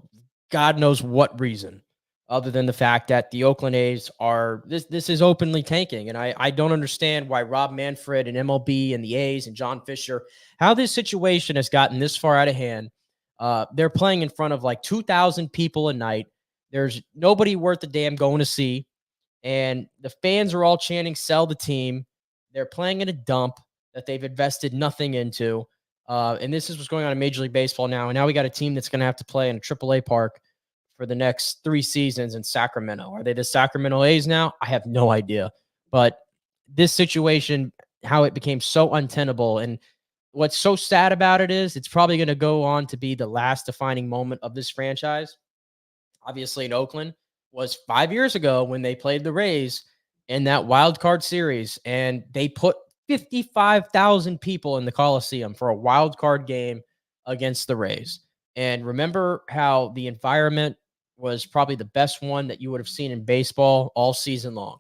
God knows what reason, other than the fact that the Oakland A's are this is openly tanking. And I don't understand why Rob Manfred and MLB and the A's and John Fisher, how this situation has gotten this far out of hand. They're playing in front of like 2,000 people a night. There's nobody worth a damn going to see. And the fans are all chanting, sell the team. They're playing in a dump that they've invested nothing into. And this is what's going on in Major League Baseball now. And now we got a team that's going to have to play in a AAA park for the next 3 seasons in Sacramento. Are they the Sacramento A's now? I have no idea. But this situation, how it became so untenable, and what's so sad about it is it's probably going to go on to be the last defining moment of this franchise. Obviously in Oakland, was 5 years ago when they played the Rays in that wild card series, and they put 55,000 people in the Coliseum for a wild card game against the Rays. And remember how the environment was probably the best one that you would have seen in baseball all season long.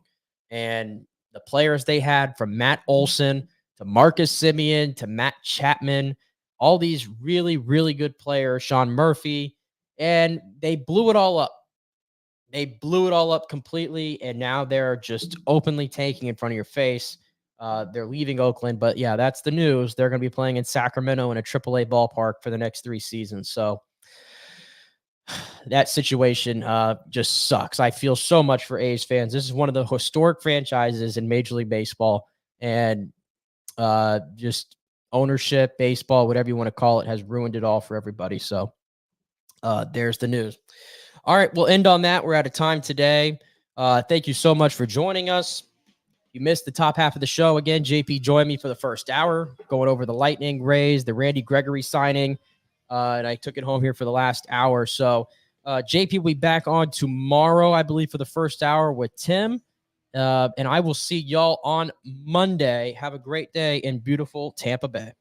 And the players they had, from Matt Olson to Marcus Simeon to Matt Chapman, all these really, really good players, Sean Murphy, and they blew it all up. They blew it all up completely, and now they're just openly tanking in front of your face. They're leaving Oakland, but yeah, that's the news. They're going to be playing in Sacramento in a AAA ballpark for the next 3 seasons. So that situation just sucks. I feel so much for A's fans. This is one of the historic franchises in Major League Baseball, and just ownership, baseball, whatever you want to call it, has ruined it all for everybody. So there's the news. All right, we'll end on that. We're out of time today. Thank you so much for joining us. You missed the top half of the show. Again, JP joined me for the first hour, going over the Lightning, Rays, the Randy Gregory signing, and I took it home here for the last hour. So JP will be back on tomorrow, I believe, for the first hour with Tim, and I will see y'all on Monday. Have a great day in beautiful Tampa Bay.